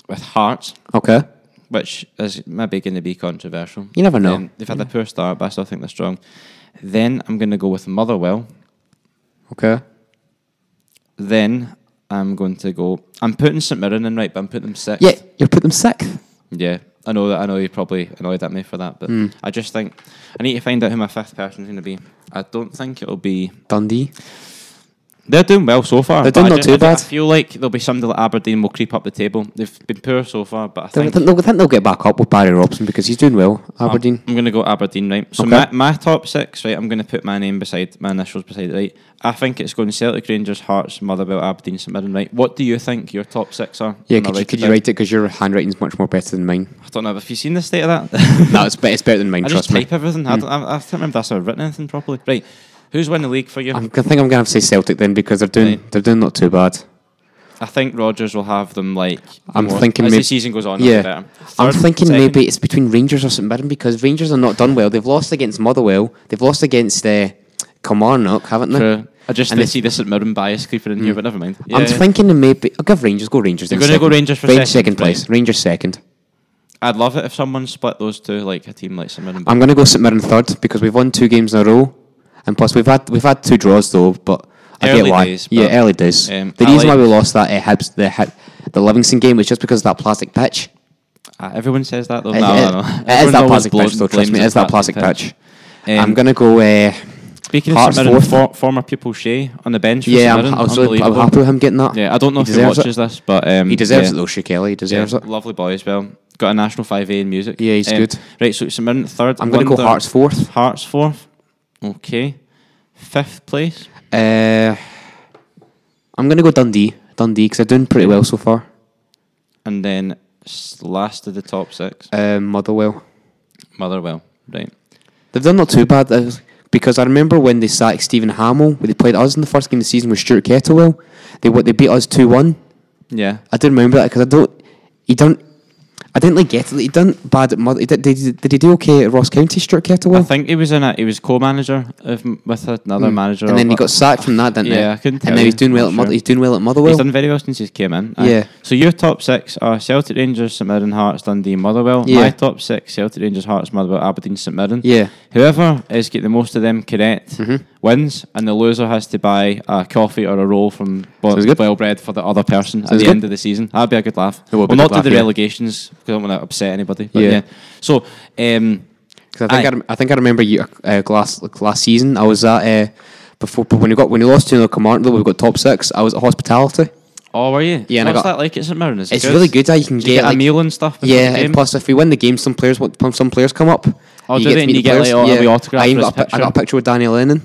[SPEAKER 1] with Hearts.
[SPEAKER 2] Okay.
[SPEAKER 1] Which is maybe going to be controversial.
[SPEAKER 2] You never know.
[SPEAKER 1] They've had a poor start, but I still think they're strong. Then I'm going to go with Motherwell.
[SPEAKER 2] Okay.
[SPEAKER 1] Then I'm going to go. I'm putting St Mirren in, right? But I'm putting them 6th.
[SPEAKER 2] Yeah, you put them 6th.
[SPEAKER 1] Yeah, I know that. I know you're probably annoyed at me for that, but I just think I need to find out who my 5th person is going to be. I don't think it'll be
[SPEAKER 2] Dundee.
[SPEAKER 1] They're doing well so far.
[SPEAKER 2] They're doing not too bad.
[SPEAKER 1] I feel like there'll be somebody like Aberdeen will creep up the table. They've been poor so far, but I think
[SPEAKER 2] they'll get back up with Barry Robson because he's doing well. Aberdeen.
[SPEAKER 1] I'm going to go Aberdeen, right? So my top 6, right? I'm going to put my initials beside it, right? I think it's going Celtic, Rangers, Hearts, Motherwell, Aberdeen, St Mirren, right? What do you think your top 6 are?
[SPEAKER 2] Yeah, could you write it because your handwriting's much more better than mine.
[SPEAKER 1] I don't know. Have you seen the state of that?
[SPEAKER 2] No, it's better than mine.
[SPEAKER 1] I
[SPEAKER 2] trust
[SPEAKER 1] just
[SPEAKER 2] me.
[SPEAKER 1] type everything. I can't remember if I've written anything properly. Right. Who's won the league for you?
[SPEAKER 2] I think I'm going to have to say Celtic then because they're doing not too bad.
[SPEAKER 1] I think Rodgers will have them
[SPEAKER 2] thinking
[SPEAKER 1] as the season goes on.
[SPEAKER 2] Yeah, I'm thinking maybe it's between Rangers or St Mirren because Rangers are not done well. They've lost against Motherwell. They've lost against Kilmarnock, haven't they?
[SPEAKER 1] True. I just didn't see the St Mirren bias creeping in here, but never mind. Yeah.
[SPEAKER 2] I'm thinking maybe I'll give Rangers. Go Rangers.
[SPEAKER 1] You're going to go Rangers for
[SPEAKER 2] second place. Right. Rangers second.
[SPEAKER 1] I'd love it if someone split those two, like a team like St Mirren.
[SPEAKER 2] I'm going to go St Mirren 3rd because we've won 2 games in a row. And plus, we've had 2 draws though, but I get why. Early days. The reason why we lost that Hibs, the Livingston game was just because of that plastic pitch.
[SPEAKER 1] Everyone says that though.
[SPEAKER 2] No. It is that plastic pitch though. Trust me, it is that plastic pitch. I'm gonna go.
[SPEAKER 1] Speaking of St Mirren, former pupil Shea on the bench. For St Mirren,
[SPEAKER 2] I'm happy with him getting that.
[SPEAKER 1] Yeah, I don't know if he watches this, but
[SPEAKER 2] he deserves it though. Shea Kelly, he deserves it.
[SPEAKER 1] Lovely boy as well. Got a national 5A in music.
[SPEAKER 2] Yeah, he's good.
[SPEAKER 1] Right, so St Mirren 3rd.
[SPEAKER 2] I'm gonna go Hearts 4th.
[SPEAKER 1] Hearts 4th. Okay. 5th place?
[SPEAKER 2] I'm going to go Dundee because they're doing pretty well so far.
[SPEAKER 1] And then last of the top 6?
[SPEAKER 2] Motherwell,
[SPEAKER 1] right.
[SPEAKER 2] They've done not too bad because I remember when they sacked Stephen Hamill, when they played us in the first game of the season with Stuart Kettlewell, they beat us 2-1.
[SPEAKER 1] Yeah.
[SPEAKER 2] I did remember that because I didn't get it. He done bad at Mother. Did he do okay at Ross County, Stuart Kettlewell?
[SPEAKER 1] I think he was co-manager with another manager,
[SPEAKER 2] and then he got sacked from that, didn't he?
[SPEAKER 1] Yeah, I couldn't tell.
[SPEAKER 2] And now he's doing well at He's doing well at Motherwell.
[SPEAKER 1] He's done very well since he came in.
[SPEAKER 2] Yeah.
[SPEAKER 1] So your top 6 are Celtic, Rangers, St Mirren, Hearts, Dundee, Motherwell.
[SPEAKER 2] Yeah.
[SPEAKER 1] My top 6: Celtic, Rangers, Hearts, Motherwell, Aberdeen, St Mirren.
[SPEAKER 2] Yeah.
[SPEAKER 1] Whoever is get the most of them correct wins, and the loser has to buy a coffee or a roll from Wellbred for the other person at the end of the season. That'd be a good laugh. We'll not do the relegations because I don't want to upset anybody. But yeah. So,
[SPEAKER 2] I think I remember you last season. I was at before when you lost to Kilmarnock, we got top 6. I was at Hospitality.
[SPEAKER 1] Oh, were you?
[SPEAKER 2] Yeah,
[SPEAKER 1] what's that like at St Mirren?
[SPEAKER 2] It's really good. You can get
[SPEAKER 1] a meal and stuff.
[SPEAKER 2] Yeah, and plus if we win the game, some players come up.
[SPEAKER 1] Oh, do they? And you get like a wee autograph.
[SPEAKER 2] I got a picture with Daniel Lennon.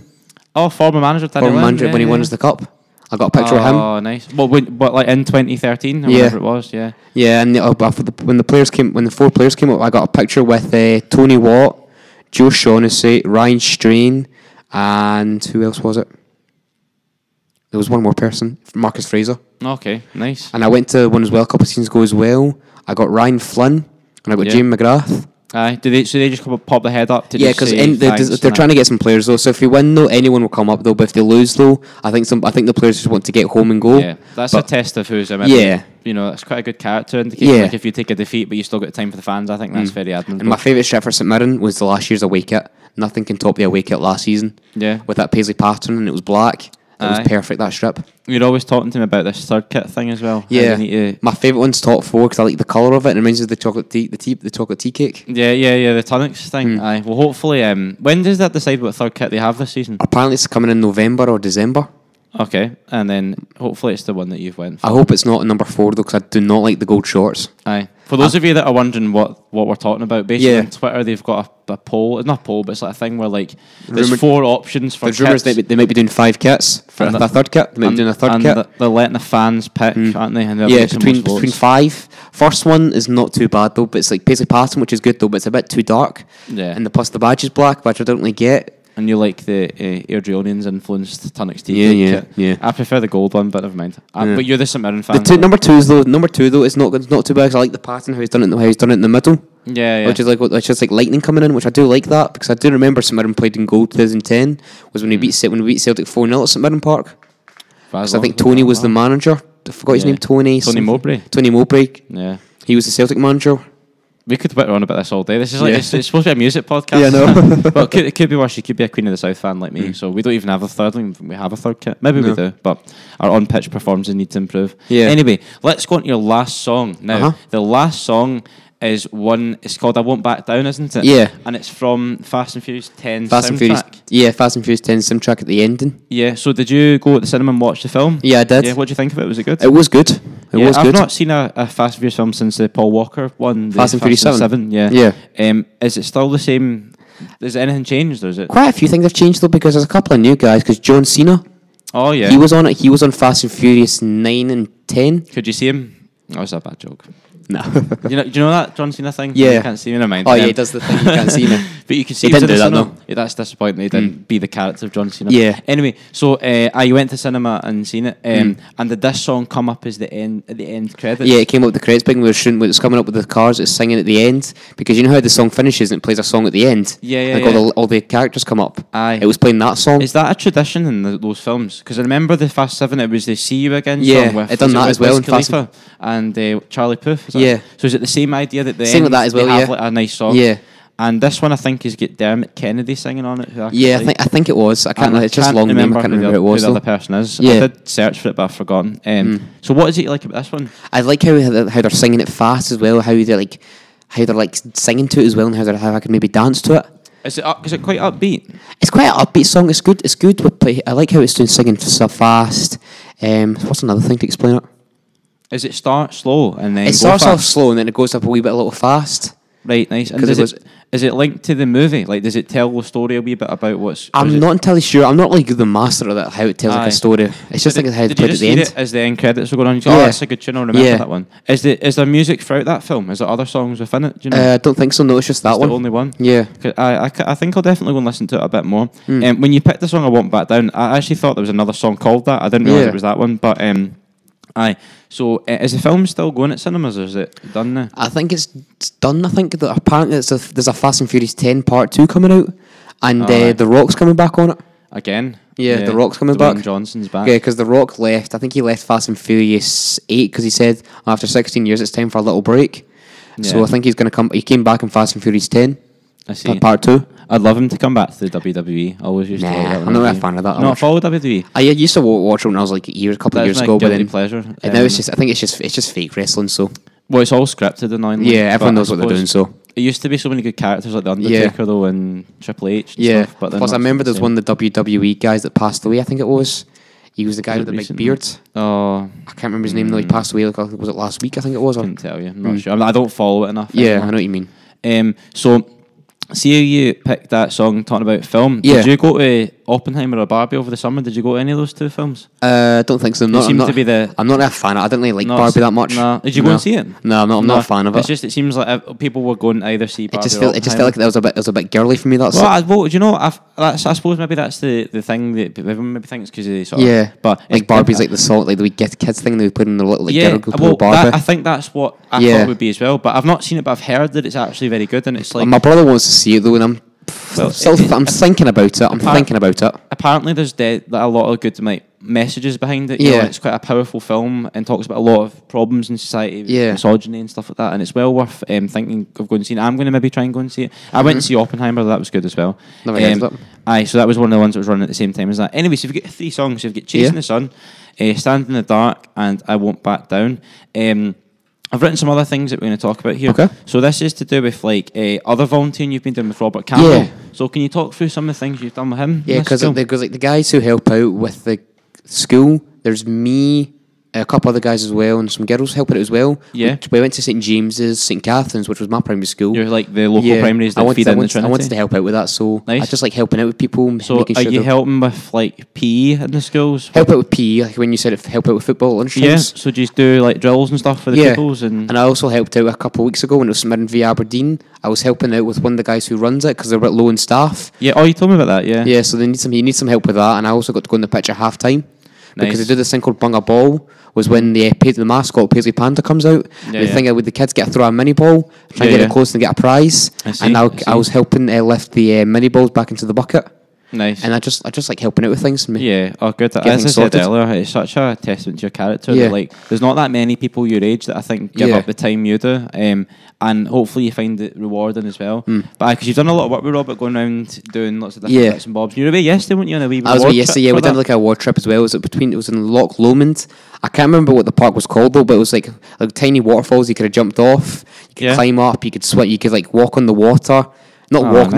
[SPEAKER 1] Oh, former manager Daniel Lennon.
[SPEAKER 2] Former manager when he won us the cup. I got a picture of him.
[SPEAKER 1] Oh, nice. Well, like in 2013 or whatever it was, yeah.
[SPEAKER 2] Yeah, and when the 4 players came up, I got a picture with Tony Watt, Joe Shaughnessy, Ryan Strain, and who else was it? There was one more person, Marcus Fraser.
[SPEAKER 1] Okay, nice.
[SPEAKER 2] And I went to one as well, a couple of seasons ago as well. I got Ryan Flynn, and I got James McGrath.
[SPEAKER 1] Aye. Do they? So they just pop the head up to
[SPEAKER 2] Yeah,
[SPEAKER 1] because
[SPEAKER 2] because they're trying to get some players though. So if you win though, anyone will come up though. But if they lose though, I think the players just want to get home and go.
[SPEAKER 1] Yeah, that's a test of who's. You know, that's quite a good character indicator.
[SPEAKER 2] Yeah.
[SPEAKER 1] Like if you take a defeat, but you still got time for the fans, I think that's very admirable.
[SPEAKER 2] And my favourite strip for St Mirren was the last year's away kit. Nothing can top the away kit last season.
[SPEAKER 1] Yeah,
[SPEAKER 2] with that paisley pattern, and it was black. It was perfect, that strip.
[SPEAKER 1] You're always talking to me about this third kit thing as well.
[SPEAKER 2] Yeah, my favourite one's top 4 because I like the colour of it. And it reminds me of the chocolate tea cake.
[SPEAKER 1] Yeah, the tonics thing. Aye, well, hopefully, when does that decide what third kit they have this season?
[SPEAKER 2] Apparently, it's coming in November or December.
[SPEAKER 1] Okay, and then hopefully it's the one that you've went for.
[SPEAKER 2] I hope it's not number 4 though, because I do not like the gold shorts.
[SPEAKER 1] Aye. For those of you that are wondering what we're talking about, basically on Twitter they've got a poll. It's not a poll, but it's like a thing where like there's 4 options for kits.
[SPEAKER 2] There's rumours that they might be doing 5 kits for a third kit. They might be doing a third kit.
[SPEAKER 1] They're letting the fans pick, aren't they? And
[SPEAKER 2] between 5. First one is not too bad though, but it's like paisley pattern, which is good though, but it's a bit too dark.
[SPEAKER 1] Yeah.
[SPEAKER 2] And plus the badge is black, which I don't really get.
[SPEAKER 1] And you like the Airdrieonians influenced Tunnocks tea kit.
[SPEAKER 2] Yeah.
[SPEAKER 1] I prefer the gold one, but never mind. But you're the St Mirren fan.
[SPEAKER 2] Number two though is not too bad. I like the pattern how he's done it in the middle.
[SPEAKER 1] Yeah.
[SPEAKER 2] Which is like lightning coming in, which I do like that because I do remember St Mirren played in gold 2010 was when we beat Celtic 4-0 at St Mirren Park. Because I think Tony was the manager. I forgot his name. Tony
[SPEAKER 1] Mowbray.
[SPEAKER 2] Tony Mowbray.
[SPEAKER 1] Yeah.
[SPEAKER 2] He was the Celtic manager.
[SPEAKER 1] We could whitter on about this all day. This is like it's supposed to be a music podcast.
[SPEAKER 2] Yeah, no.
[SPEAKER 1] But it could be worse. You could be a Queen of the South fan like me. So we don't even have a third one. We have a third kit. Maybe we do, but our on-pitch performances need to improve. Yeah. Anyway, let's go on to your last song. Now, the last song is one. It's called "I Won't Back Down," isn't it?
[SPEAKER 2] Yeah.
[SPEAKER 1] And it's from Fast and Furious 10
[SPEAKER 2] Fast and Furious 10 soundtrack at the ending.
[SPEAKER 1] Yeah. So did you go to the cinema and watch the film?
[SPEAKER 2] Yeah, I did.
[SPEAKER 1] Yeah. What do you think of it? Was it good?
[SPEAKER 2] It was good.
[SPEAKER 1] I've not seen a Fast and Furious film since the Paul Walker one.
[SPEAKER 2] Fast and Furious 7.
[SPEAKER 1] Yeah. Is it still the same? Has anything changed, or is it?
[SPEAKER 2] Quite a few things have changed though, because there's a couple of new guys. Because John Cena.
[SPEAKER 1] Oh yeah.
[SPEAKER 2] He was on it. He was on Fast and Furious 9 and 10.
[SPEAKER 1] Could you see him? Oh, it's a bad joke.
[SPEAKER 2] No.
[SPEAKER 1] Do you know that John Cena thing?
[SPEAKER 2] Yeah.
[SPEAKER 1] You can't see me, never mind.
[SPEAKER 2] Oh yeah, he does the thing. You can't see me.
[SPEAKER 1] But you can see
[SPEAKER 2] he didn't do that though.
[SPEAKER 1] Yeah, that's disappointing. He didn't be the character of John Cena.
[SPEAKER 2] Yeah.
[SPEAKER 1] Anyway, so you went to cinema and seen it. And did this song come up as at the end credits?
[SPEAKER 2] Yeah, it came up with the credits big. When it's coming up with the cars. It's singing at the end because you know how the song finishes and it plays a song at the end.
[SPEAKER 1] Yeah.
[SPEAKER 2] Like all the characters come up.
[SPEAKER 1] Aye.
[SPEAKER 2] It was playing that song.
[SPEAKER 1] Is that a tradition in those films? Because I remember the Fast 7. It was the "See You Again"
[SPEAKER 2] song.
[SPEAKER 1] With,
[SPEAKER 2] it done that as well in Fast
[SPEAKER 1] and Charlie Puth.
[SPEAKER 2] Yeah.
[SPEAKER 1] So is it the same idea that the
[SPEAKER 2] same with that as well?
[SPEAKER 1] They have like a nice song.
[SPEAKER 2] Yeah.
[SPEAKER 1] And this one I think is get Dermot Kennedy singing on it.
[SPEAKER 2] I think it was. I can't. It's just long name. I can't remember who it was.
[SPEAKER 1] Who the other person is.
[SPEAKER 2] Yeah.
[SPEAKER 1] I did search for it, but I've forgotten. So what is it like about this one?
[SPEAKER 2] I like how they're singing it fast as well. How they're like singing to it as well, and how I could maybe dance to it.
[SPEAKER 1] Is it quite upbeat?
[SPEAKER 2] It's quite an upbeat song. It's good. It's good with play. I like how it's doing singing so fast. What's another thing to explain it?
[SPEAKER 1] Is it start slow and then
[SPEAKER 2] it starts off slow and then it goes up a little fast?
[SPEAKER 1] Right, nice. And is it linked to the movie? Like, does it tell the story a wee bit about what's...
[SPEAKER 2] I'm not entirely sure. I'm not like the master of that, how it tells like a story. It's just like how it put at the end.
[SPEAKER 1] As the end credits were going on, you go, oh, that's a good tune, I remember that one. Is there music throughout that film? Is there other songs within it? Do you know?
[SPEAKER 2] I don't think so, no, it's just that one.
[SPEAKER 1] The only one?
[SPEAKER 2] Yeah.
[SPEAKER 1] I think I'll definitely go and listen to it a bit more. When you picked the song I Won't Back Down, I actually thought there was another song called that. I didn't realise it was that one, but... Aye. So, is the film still going at cinemas, or is it done now?
[SPEAKER 2] I think it's done. I think that apparently there's a Fast and Furious 10 Part 2 coming out, and The Rock's coming back on it.
[SPEAKER 1] Again?
[SPEAKER 2] Yeah, The Rock's coming back.
[SPEAKER 1] Johnson's back.
[SPEAKER 2] Yeah, because The Rock left. I think he left Fast and Furious 8 because he said after 16 years it's time for a little break. Yeah. So I think he's going to come. He came back in Fast and Furious 10.
[SPEAKER 1] I see.
[SPEAKER 2] Part 2.
[SPEAKER 1] I'd love him to come back to the WWE. I always used to like that.
[SPEAKER 2] I'm not a fan of that.
[SPEAKER 1] Not follow WWE.
[SPEAKER 2] I used to watch it when I was like a couple of years ago, but then
[SPEAKER 1] pleasure.
[SPEAKER 2] And now it's just. I think it's just fake wrestling. So.
[SPEAKER 1] Well, it's all scripted, annoyingly.
[SPEAKER 2] Yeah, everyone knows what they're doing. So.
[SPEAKER 1] It used to be so many good characters like the Undertaker though, and Triple H. And stuff, but
[SPEAKER 2] plus I remember there's one of the WWE guys that passed away. I think it was. He was the guy with the big beard.
[SPEAKER 1] Oh,
[SPEAKER 2] I can't remember his name though. He passed away. Like, was it last week? I think it was.
[SPEAKER 1] I couldn't tell you. I'm not sure. I don't follow it enough.
[SPEAKER 2] Yeah, anymore. I know what you mean.
[SPEAKER 1] So, see how you picked that song talking about film.
[SPEAKER 2] Yeah.
[SPEAKER 1] Did you go to Oppenheimer or Barbie over the summer? Did you go to any of those two films?
[SPEAKER 2] I don't think so. I'm not a fan. I didn't really like Barbie that much.
[SPEAKER 1] No. Did you go and see it?
[SPEAKER 2] No, I'm not a fan of it.
[SPEAKER 1] It's just, it seems like people were going to either see Barbie
[SPEAKER 2] it just felt like it was a bit girly for me. That's
[SPEAKER 1] do you know? I suppose maybe that's the thing that everyone maybe thinks because they sort of
[SPEAKER 2] but like Barbie's like the salt, like the wee kids thing they put in the little girl Barbie.
[SPEAKER 1] I think that's what I thought it would be as well. But I've not seen it, but I've heard that it's actually very good, and it's like
[SPEAKER 2] my brother wants to see it though, and I'm thinking about it.
[SPEAKER 1] Apparently, there's a lot of good messages behind it. You know, it's quite a powerful film and talks about a lot of problems in society, misogyny and stuff like that. And it's well worth thinking of going and seeing it. I'm going to maybe try and go and see it. I went and see Oppenheimer. That was good as well.
[SPEAKER 2] Never heard of it.
[SPEAKER 1] So that was one of the ones that was running at the same time as that. Anyway, so you've got 3 songs. You've got Chasing the Sun, Stand in the Dark, and I Won't Back Down. I've written some other things that we're going to talk about here.
[SPEAKER 2] Okay.
[SPEAKER 1] So this is to do with other volunteering you've been doing with Robert Campbell.
[SPEAKER 2] Yeah.
[SPEAKER 1] So can you talk through some of the things you've done with him?
[SPEAKER 2] Yeah, because the guys who help out with the school, there's me, a couple other guys as well, and some girls helping out as well.
[SPEAKER 1] Yeah.
[SPEAKER 2] We went to St James's, St Catherine's, which was my primary school.
[SPEAKER 1] You're like the local primaries that feed in the Trinity.
[SPEAKER 2] I wanted to help out with that, so
[SPEAKER 1] nice.
[SPEAKER 2] I just like helping out with people.
[SPEAKER 1] So are you helping with like PE in the schools?
[SPEAKER 2] Help out with PE, like when you said help out with football lunchtimes.
[SPEAKER 1] Yeah, so do you do like drills and stuff for the pupils? And
[SPEAKER 2] I also helped out a couple of weeks ago when it was Smyrna v Aberdeen. I was helping out with one of the guys who runs it because they were low on staff.
[SPEAKER 1] Yeah, you told me about that, yeah.
[SPEAKER 2] Yeah, so he needs some help with that, and I also got to go on the pitch at half time. Because they do this thing called Bung a Ball, was when the mascot Paisley Panda comes out. The thing with the kids get to throw a mini ball, try and get it close and get a prize. I was helping lift the mini balls back into the bucket.
[SPEAKER 1] Nice.
[SPEAKER 2] And I just like helping out with things.
[SPEAKER 1] Yeah, good. As I said earlier, it's such a testament to your character.
[SPEAKER 2] Yeah.
[SPEAKER 1] That, there's not that many people your age that I think give up the time you do. And hopefully you find it rewarding as well. But because you've done a lot of work with Robert, going around doing lots of different bits and bobs. You were away yesterday, weren't you? On a wee
[SPEAKER 2] I was away yesterday. Yeah, we done like a award trip as well. It was in Loch Lomond. I can't remember what the park was called though, but it was like tiny waterfalls. You could have jumped off. You could climb up. You could swim. You could like walk on the water. Not walk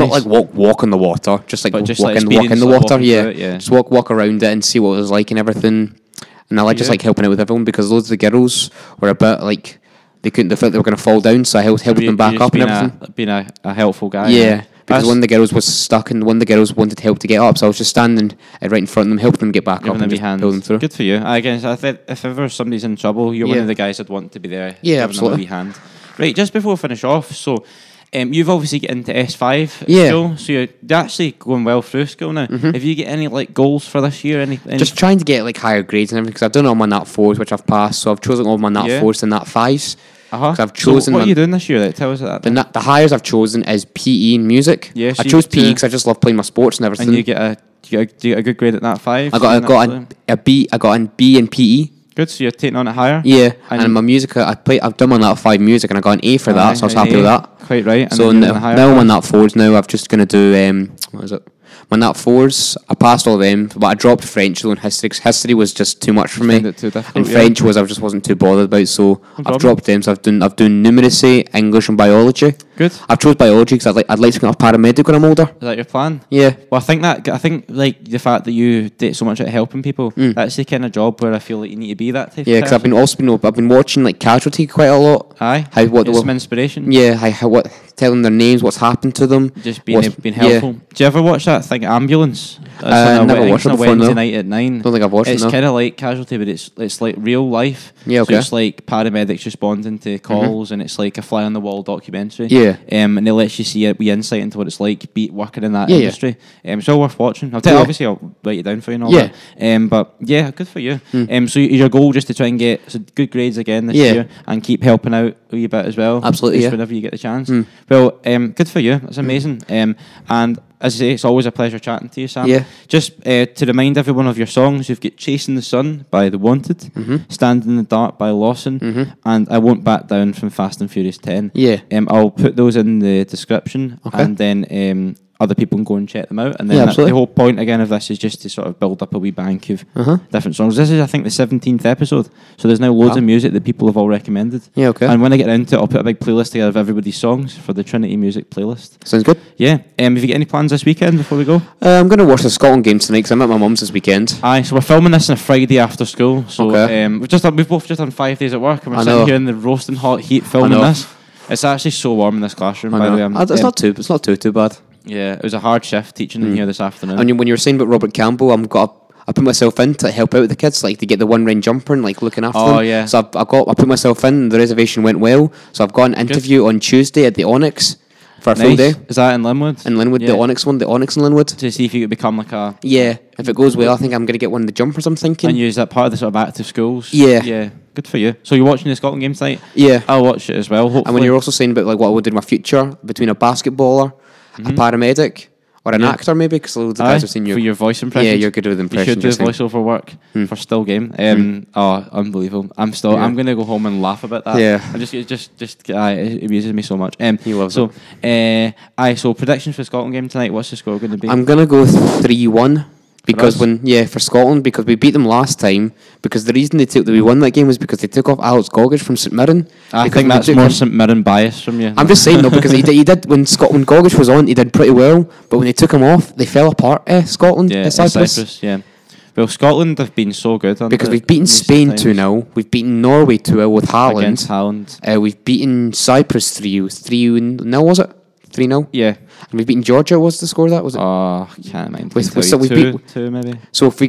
[SPEAKER 2] on the water. Just like walk in the water. Yeah. Just walk around it and see what it was like and everything. And I just like helping out with everyone because loads of the girls were a bit like. They felt they were going to fall down, so I helped them back up and everything.
[SPEAKER 1] Being a helpful guy.
[SPEAKER 2] Yeah, because one of the girls was stuck and one of the girls wanted help to get up, so I was just standing right in front of them, helping them get back up and just pull them through.
[SPEAKER 1] Good for you. I guess if ever somebody's in trouble, you're one of the guys I'd want to be there.
[SPEAKER 2] Yeah, absolutely.
[SPEAKER 1] Them a wee hand. Right, just before we finish off, so you've obviously get into S5 at school, so you're actually going well through school now. Have you got any goals for this year? Any
[SPEAKER 2] just trying to get higher grades and everything because I've done all my Nat 4s, which I've passed, so I've chosen all my Nat 4s and Nat 5s. I've chosen.
[SPEAKER 1] So what are you doing this year? Tell us that.
[SPEAKER 2] The highest I've chosen is PE and music.
[SPEAKER 1] Yeah, so
[SPEAKER 2] I chose PE because I just love playing my sports and everything.
[SPEAKER 1] And you get a good grade at Nat 5.
[SPEAKER 2] I got a B. I got a B in PE.
[SPEAKER 1] Good, so you're taking on it higher.
[SPEAKER 2] Yeah, and my music, I've done my Nat 5 music and I got an A for that, so I was happy with that.
[SPEAKER 1] Quite right.
[SPEAKER 2] So now I'm on Nat 4s. Now I'm just gonna do what is it? My Nat 4s, I passed all of them, but I dropped French though and history. Cause history was just too much for me. And French I just wasn't too bothered about, so I've dropped them. So I've done numeracy, English, and biology. Good. I've chose biology because I'd like to become a paramedic when I'm older.
[SPEAKER 1] Is that your plan?
[SPEAKER 2] Yeah.
[SPEAKER 1] Well, I think the fact that you did so much at helping people, that's the kind of job where I feel like you need to be that type. Yeah, because
[SPEAKER 2] I've been watching Casualty quite a lot.
[SPEAKER 1] Aye. Some inspiration.
[SPEAKER 2] Yeah. Telling their names, what's happened to them.
[SPEAKER 1] Just being helpful. Yeah. Do you ever watch that thing, Ambulance?
[SPEAKER 2] Never watched it before.
[SPEAKER 1] Wednesday night at 9.
[SPEAKER 2] Don't think I've watched it.
[SPEAKER 1] It's kind of like Casualty, but it's like real life.
[SPEAKER 2] Yeah, okay.
[SPEAKER 1] So it's like paramedics responding to calls, and it's like a fly on the wall documentary.
[SPEAKER 2] Yeah.
[SPEAKER 1] And it lets you see a wee insight into what it's like working in that industry. So worth watching. Obviously I'll write it down for you and all that. But yeah, good for you. So your goal just to try and get good grades again this year and keep helping out a wee bit as well.
[SPEAKER 2] Absolutely.
[SPEAKER 1] Whenever you get the chance. Well, good for you. That's amazing. And as I say, it's always a pleasure chatting to you, Sam.
[SPEAKER 2] Yeah.
[SPEAKER 1] Just to remind everyone of your songs, you've got Chasing the Sun by The Wanted, Stand in the Dark by Lawson, and I Won't Back Down from Fast and Furious 10.
[SPEAKER 2] Yeah.
[SPEAKER 1] I'll put those in the description, and then other people can go and check them out. And then the whole point again of this is just to sort of build up a wee bank of different songs. This is, I think, the 17th episode, so there's now loads of music that people have all recommended.
[SPEAKER 2] Yeah, okay.
[SPEAKER 1] And when I get into it, I'll put a big playlist together of everybody's songs for the Trinity Music playlist.
[SPEAKER 2] Sounds good.
[SPEAKER 1] Yeah. Have you got any plans this weekend before we go?
[SPEAKER 2] I'm going to watch the Scotland game tonight because I'm at my mum's this weekend.
[SPEAKER 1] Aye, so we're filming this on a Friday after school. So we've both just done 5 days at work, and we're sitting here in the roasting hot heat filming this. It's actually so warm in this classroom, by the way.
[SPEAKER 2] It's not too bad.
[SPEAKER 1] Yeah, it was a hard shift teaching them here this afternoon.
[SPEAKER 2] And when you were saying about Robert Campbell, I put myself in to help out the kids, like to get the one-round jumper and like looking after them.
[SPEAKER 1] Oh yeah.
[SPEAKER 2] So I put myself in. The reservation went well. So I've got an interview on Tuesday at the Onyx for a full day.
[SPEAKER 1] Is that in Linwood?
[SPEAKER 2] In Linwood,
[SPEAKER 1] Yeah.
[SPEAKER 2] the Onyx in Linwood.
[SPEAKER 1] To see if you could become like a...
[SPEAKER 2] Yeah, if it goes well, I think I'm going to get one of the jumpers, I'm thinking.
[SPEAKER 1] And use that part of the sort of active schools.
[SPEAKER 2] Yeah.
[SPEAKER 1] Yeah. Good for you. So you're watching the Scotland game tonight?
[SPEAKER 2] Yeah.
[SPEAKER 1] I'll watch it as well, hopefully.
[SPEAKER 2] And when you're also saying about like what I would do in my future, between a basketballer, a paramedic, or an actor maybe, because loads of guys have seen you.
[SPEAKER 1] For your voice impressions?
[SPEAKER 2] Yeah, you're good with impressions.
[SPEAKER 1] You should do voiceover work for still game. Oh, unbelievable. I'm going to go home and laugh about that.
[SPEAKER 2] Yeah.
[SPEAKER 1] It amuses me so much.
[SPEAKER 2] He loves it.
[SPEAKER 1] So predictions for the Scotland game tonight, what's the score going to be?
[SPEAKER 2] I'm going to go 3-1. Because for Scotland, because we beat them last time. Because the reason we won that game was because they took off Alex Gogic from St Mirren.
[SPEAKER 1] I think that's more St Mirren bias from you.
[SPEAKER 2] I'm just saying though, because he did when Gogic was on, he did pretty well. But when they took him off, they fell apart. Scotland, Cyprus.
[SPEAKER 1] Yeah. Well, Scotland have been so good.
[SPEAKER 2] Because we've beaten Spain 2-0, we've beaten Norway 2-0 with Haaland.
[SPEAKER 1] Against Haaland.
[SPEAKER 2] We've beaten Cyprus 3-0, was it? 3-0?
[SPEAKER 1] Yeah.
[SPEAKER 2] And we've beaten Georgia. What's the score of that? Was it?
[SPEAKER 1] Oh, I can't mind.
[SPEAKER 2] Two
[SPEAKER 1] maybe.
[SPEAKER 2] So if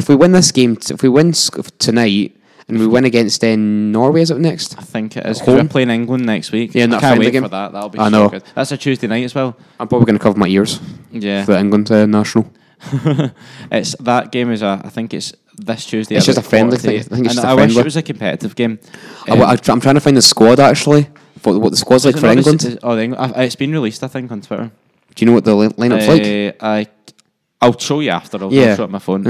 [SPEAKER 2] we win this game, if we win tonight and we win against Norway, is it next?
[SPEAKER 1] I think it is, because we're playing England next week.
[SPEAKER 2] Yeah,
[SPEAKER 1] I can't wait for that. That'll be so good. That's a Tuesday night as well.
[SPEAKER 2] I'm probably going to cover my ears.
[SPEAKER 1] Yeah.
[SPEAKER 2] For the England national.
[SPEAKER 1] That game is I think it's this Tuesday.
[SPEAKER 2] It's just a friendly thing. I think it's just a
[SPEAKER 1] I
[SPEAKER 2] friendly.
[SPEAKER 1] wish it was a competitive game.
[SPEAKER 2] I'm trying to find the squad actually. What the squad's like for England.
[SPEAKER 1] It's been released, I think, on Twitter.
[SPEAKER 2] Do you know what the lineup's like?
[SPEAKER 1] I'll show you after. I'll show it on my phone.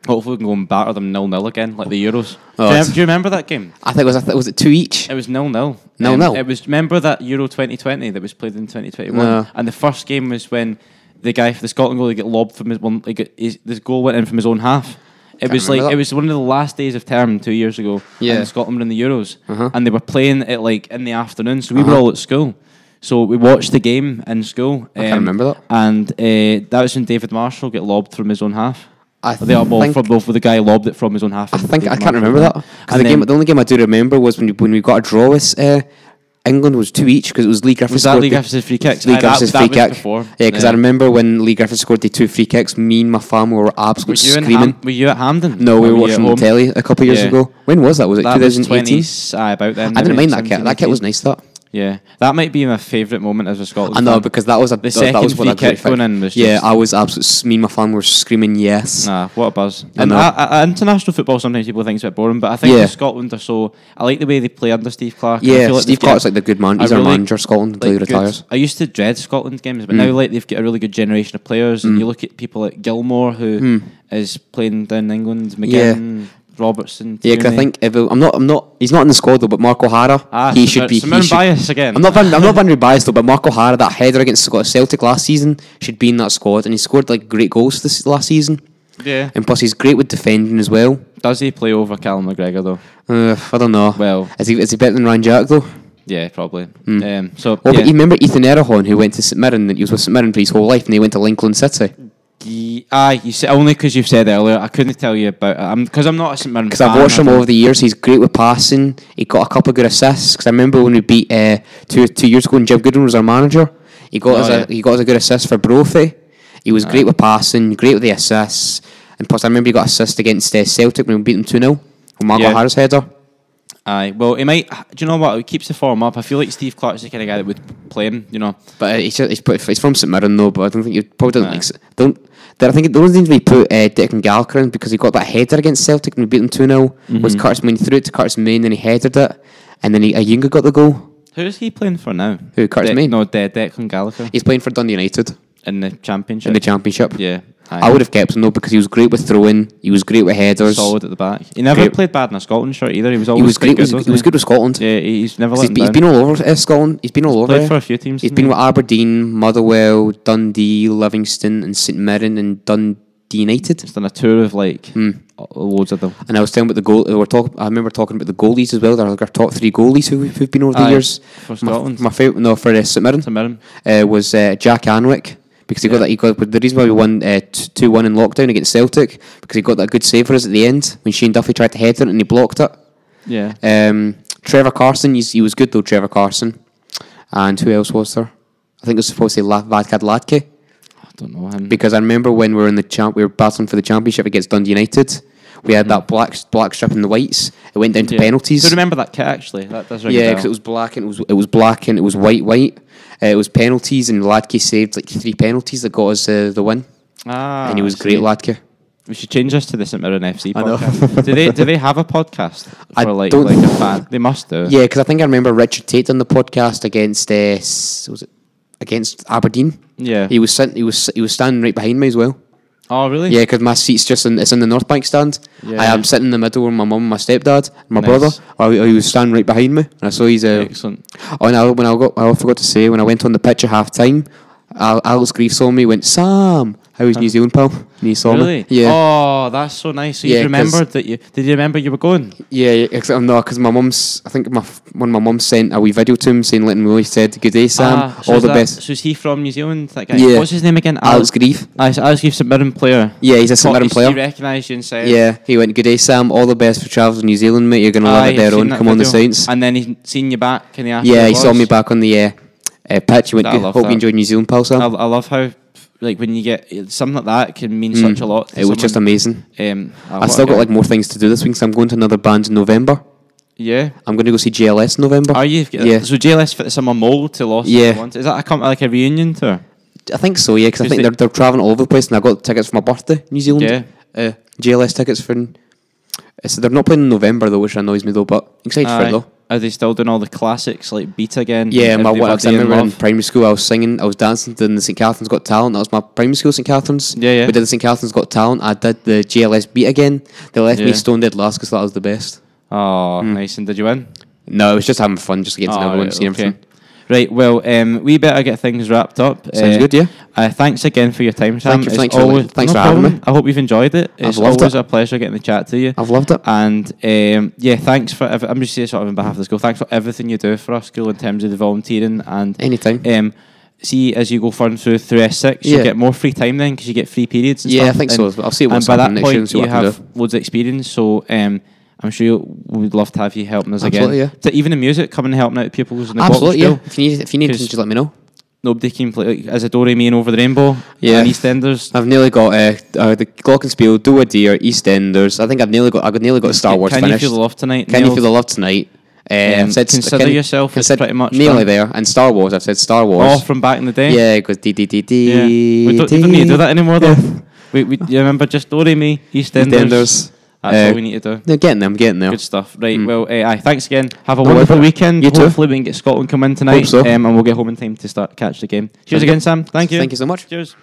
[SPEAKER 1] Hopefully we can go and batter them 0-0 again, like the Euros. Do you remember that game?
[SPEAKER 2] I think was it 2 each?
[SPEAKER 1] It was 0-0.
[SPEAKER 2] 0-0.
[SPEAKER 1] It was. Remember that Euro 2020 that was played in 2021, and the first game was when the guy for the Scotland goal got lobbed from his goal went in from his own half. It was one of the last days of term 2 years ago.
[SPEAKER 2] Yeah.
[SPEAKER 1] And Scotland were in the Euros, and they were playing it like in the afternoon. So we were all at school. So we watched the game in school.
[SPEAKER 2] I can't remember that.
[SPEAKER 1] And that was when David Marshall got lobbed from his own half. The guy lobbed it from his own half.
[SPEAKER 2] I can't remember that. The only game I do remember was when we got a draw with England was 2 each because it was Lee Griffiths.
[SPEAKER 1] Was that Lee Griffiths' free kick?
[SPEAKER 2] Lee Griffiths' free kick. Yeah, because I remember when Lee Griffiths scored the 2 free kicks, me and my family were absolutely screaming.
[SPEAKER 1] Were you at Hampden?
[SPEAKER 2] No, we were watching the telly a couple of years ago. When was that? Was it 2018?
[SPEAKER 1] About then.
[SPEAKER 2] I didn't mind that kit. That kit was nice, that.
[SPEAKER 1] Yeah, that might be my favourite moment as a Scotland.
[SPEAKER 2] I know, because that was
[SPEAKER 1] the second free kick going in was just...
[SPEAKER 2] I was absolutely... Me and my family were screaming yes.
[SPEAKER 1] Nah, what a buzz. And international football, sometimes people think it's a bit boring, but I think Scotland are so... I like the way they play under Steve Clarke.
[SPEAKER 2] Yeah, Steve Clarke's like the good man. He's our manager of Scotland until he retires.
[SPEAKER 1] I used to dread Scotland games, but now they've got a really good generation of players, and you look at people like Gilmore, who is playing down in England, McGinn... Robertson.
[SPEAKER 2] Yeah, because I think I'm not. He's not in the squad though. But Mark O'Hara, he should be.
[SPEAKER 1] Bias again.
[SPEAKER 2] I'm not being biased though. But Mark O'Hara, that header against Celtic last season, should be in that squad, and he scored like great goals this last season.
[SPEAKER 1] Yeah,
[SPEAKER 2] and plus he's great with defending as well.
[SPEAKER 1] Does he play over Callum McGregor though?
[SPEAKER 2] I don't know.
[SPEAKER 1] Well,
[SPEAKER 2] is he better than Ryan Jack though?
[SPEAKER 1] Yeah, probably.
[SPEAKER 2] But you remember Ethan Errahon, who went to St Mirren, and he was with St Mirren for his whole life, and he went to Lincoln City.
[SPEAKER 1] You say only because you've said earlier. I couldn't tell you about it because I'm not a St Mirren fan.
[SPEAKER 2] Because I've watched him over the years. He's great with passing. He got a couple of good assists. Because I remember when we beat 2 years ago when Jim Goodwin was our manager. He got us a good assist for Brophy. He was great with passing, great with the assists, and plus I remember he got assist against Celtic when we beat them 2-0 on Marco Harris' header.
[SPEAKER 1] Aye, well, he might. Do you know what? He keeps the form up. I feel like Steve Clarke's the kind of guy that would play him. You know,
[SPEAKER 2] but he's from St Mirren though. But I don't think you probably don't. I think the only thing we put Declan Gallagher in because he got that header against Celtic and we beat them 2-0 was Curtis Main. He threw it to Curtis Main and he headed it, and then Ayunga got the goal.
[SPEAKER 1] Who is he playing for now?
[SPEAKER 2] Who, Curtis Main?
[SPEAKER 1] No, Declan Gallagher.
[SPEAKER 2] He's playing for Dundee United
[SPEAKER 1] in the Championship.
[SPEAKER 2] Yeah.
[SPEAKER 1] Aye.
[SPEAKER 2] I would have kept him though because he was great with throwing. He was great with headers.
[SPEAKER 1] Solid at the back. He never played bad in a Scotland shirt either. He was always
[SPEAKER 2] great.
[SPEAKER 1] Good,
[SPEAKER 2] he was good with Scotland.
[SPEAKER 1] Yeah, he's never.
[SPEAKER 2] He's been all over Scotland. He's been all over.
[SPEAKER 1] Played for a few teams.
[SPEAKER 2] He's been with Aberdeen, Motherwell, Dundee, Livingston, and St Mirren, and Dundee United.
[SPEAKER 1] He's done a tour of loads of them.
[SPEAKER 2] And I was telling about the goal. I remember talking about the goalies as well. They're like our top 3 goalies who've been over the years.
[SPEAKER 1] For Scotland,
[SPEAKER 2] my favourite, for St Mirren.
[SPEAKER 1] St Mirren
[SPEAKER 2] was Jack Anwick. Because he got that, the reason why we won 2-1 in lockdown against Celtic, because he got that good save for us at the end when Shane Duffy tried to head it and he blocked it.
[SPEAKER 1] Yeah.
[SPEAKER 2] Trevor Carson, he was good though. Trevor Carson, and who else was there? I think it was supposed to say Ladkad Ladke.
[SPEAKER 1] I don't know him.
[SPEAKER 2] Because I remember when we were battling for the championship against Dundee United, we had that black strip and the whites. It went down to penalties.
[SPEAKER 1] I remember that kit actually. That does ring a bell.
[SPEAKER 2] Yeah, because it was black and it was black and it was white. It was penalties, and Ladke saved like 3 penalties that got us the win. And he was great, Ladke.
[SPEAKER 1] We should change this to the St Mirren FC
[SPEAKER 2] I know.
[SPEAKER 1] podcast. do they have a podcast for like a fan? They must do.
[SPEAKER 2] Yeah, because I think I remember Richard Tate on the podcast against against Aberdeen.
[SPEAKER 1] Yeah,
[SPEAKER 2] he was standing right behind me as well.
[SPEAKER 1] Oh really?
[SPEAKER 2] Yeah, because my seat's it's in the North Bank stand.
[SPEAKER 1] Yeah.
[SPEAKER 2] I am sitting in the middle with my mum, and my stepdad, and my brother. He was standing right behind me, and I saw he's
[SPEAKER 1] excellent.
[SPEAKER 2] Oh, and I forgot to say, when I went on the pitch at half time, Alex Grieve saw me, went, Sam, how was New Zealand, pal? And he saw
[SPEAKER 1] me.
[SPEAKER 2] Yeah.
[SPEAKER 1] Oh, that's so nice. So you remembered that you... Did you remember you were going?
[SPEAKER 2] Yeah, because my mum's... I think one of my mum sent a wee video to him saying, letting him know, he said, good day, Sam, all the best.
[SPEAKER 1] So is he from New Zealand? That guy?
[SPEAKER 2] Yeah.
[SPEAKER 1] What's his name again?
[SPEAKER 2] Alex Grieve.
[SPEAKER 1] Alex Grieve, St Mirren player.
[SPEAKER 2] Yeah, he's a St Mirren player.
[SPEAKER 1] He recognised you and said...
[SPEAKER 2] Yeah, he went, good day, Sam, all the best for travels to New Zealand, mate. You're going to love it there on. Come on the Saints.
[SPEAKER 1] And then he's seen you back and he asked
[SPEAKER 2] he saw me back on the pitch. He went, hope you enjoyed New Zealand, pal, Sam.
[SPEAKER 1] I love how... Like when you get something like that can mean such a lot.
[SPEAKER 2] It was just amazing.
[SPEAKER 1] I
[SPEAKER 2] still got like more things to do this week, so I'm going to another band in November.
[SPEAKER 1] Yeah,
[SPEAKER 2] I'm going to go see JLS in November.
[SPEAKER 1] Are you?
[SPEAKER 2] Yeah.
[SPEAKER 1] So JLS fit the summer mold to Lawson.
[SPEAKER 2] Yeah.
[SPEAKER 1] Is that like a reunion tour?
[SPEAKER 2] I think so. Yeah, because I think they're travelling all over the place, and I got tickets for my birthday, New Zealand.
[SPEAKER 1] Yeah.
[SPEAKER 2] JLS tickets for. So they're not playing in November though, which annoys me though. But I'm excited for it though.
[SPEAKER 1] Are they still doing all the classics like Beat Again?
[SPEAKER 2] Yeah, I remember in primary school I was dancing to the St Catherine's Got Talent. That was my primary school, St Catherine's.
[SPEAKER 1] Yeah.
[SPEAKER 2] We did the St Catherine's Got Talent. I did the GLS Beat Again. They left me stone dead last because that was the best.
[SPEAKER 1] Oh, nice. And did you win?
[SPEAKER 2] No, it was just having fun, just against everyone, seeing everything.
[SPEAKER 1] Right, well, we better get things wrapped up.
[SPEAKER 2] Sounds good, yeah.
[SPEAKER 1] Thanks again for your time, Sam.
[SPEAKER 2] Thanks for having me.
[SPEAKER 1] I hope you've enjoyed it. It's always a pleasure getting to chat to you.
[SPEAKER 2] I've loved it.
[SPEAKER 1] And thanks for... I'm just saying sort of on behalf of the school, thanks for everything you do for our school in terms of the volunteering and...
[SPEAKER 2] Anytime.
[SPEAKER 1] See, as you go further through S6, you get more free time then because you get free periods and stuff.
[SPEAKER 2] Yeah, I think so. I'll see what's happening next year and see what I can do.
[SPEAKER 1] You have loads of experience, so... I'm sure we'd love to have you helping us
[SPEAKER 2] Absolutely,
[SPEAKER 1] again. Yeah. Even in music, coming and helping out pupils in the
[SPEAKER 2] Absolutely, yeah. If you need anything, just let me know.
[SPEAKER 1] Nobody can play like, as a Do Re Mi and Over the Rainbow. And EastEnders.
[SPEAKER 2] I've nearly got the Glockenspiel, Do a Deer, EastEnders. I think I've nearly got Star Wars finished.
[SPEAKER 1] Can You Feel the Love Tonight?
[SPEAKER 2] Can You Feel the Love Tonight?
[SPEAKER 1] Consider yourself as pretty much
[SPEAKER 2] nearly there. And Star Wars, I've said Star Wars.
[SPEAKER 1] Oh, from back in the day.
[SPEAKER 2] Yeah, it goes dee.
[SPEAKER 1] We don't need to do that anymore though. You remember just Do Re Mi, EastEnders. That's all we need to do.
[SPEAKER 2] I'm getting there.
[SPEAKER 1] Good stuff. Right, well, thanks again. Have a wonderful weekend.
[SPEAKER 2] You too.
[SPEAKER 1] Hopefully we can get Scotland come in tonight.
[SPEAKER 2] Hope so.
[SPEAKER 1] And we'll get home in time to catch the game. Cheers again, Sam. Thank you.
[SPEAKER 2] Thank you so much.
[SPEAKER 1] Cheers.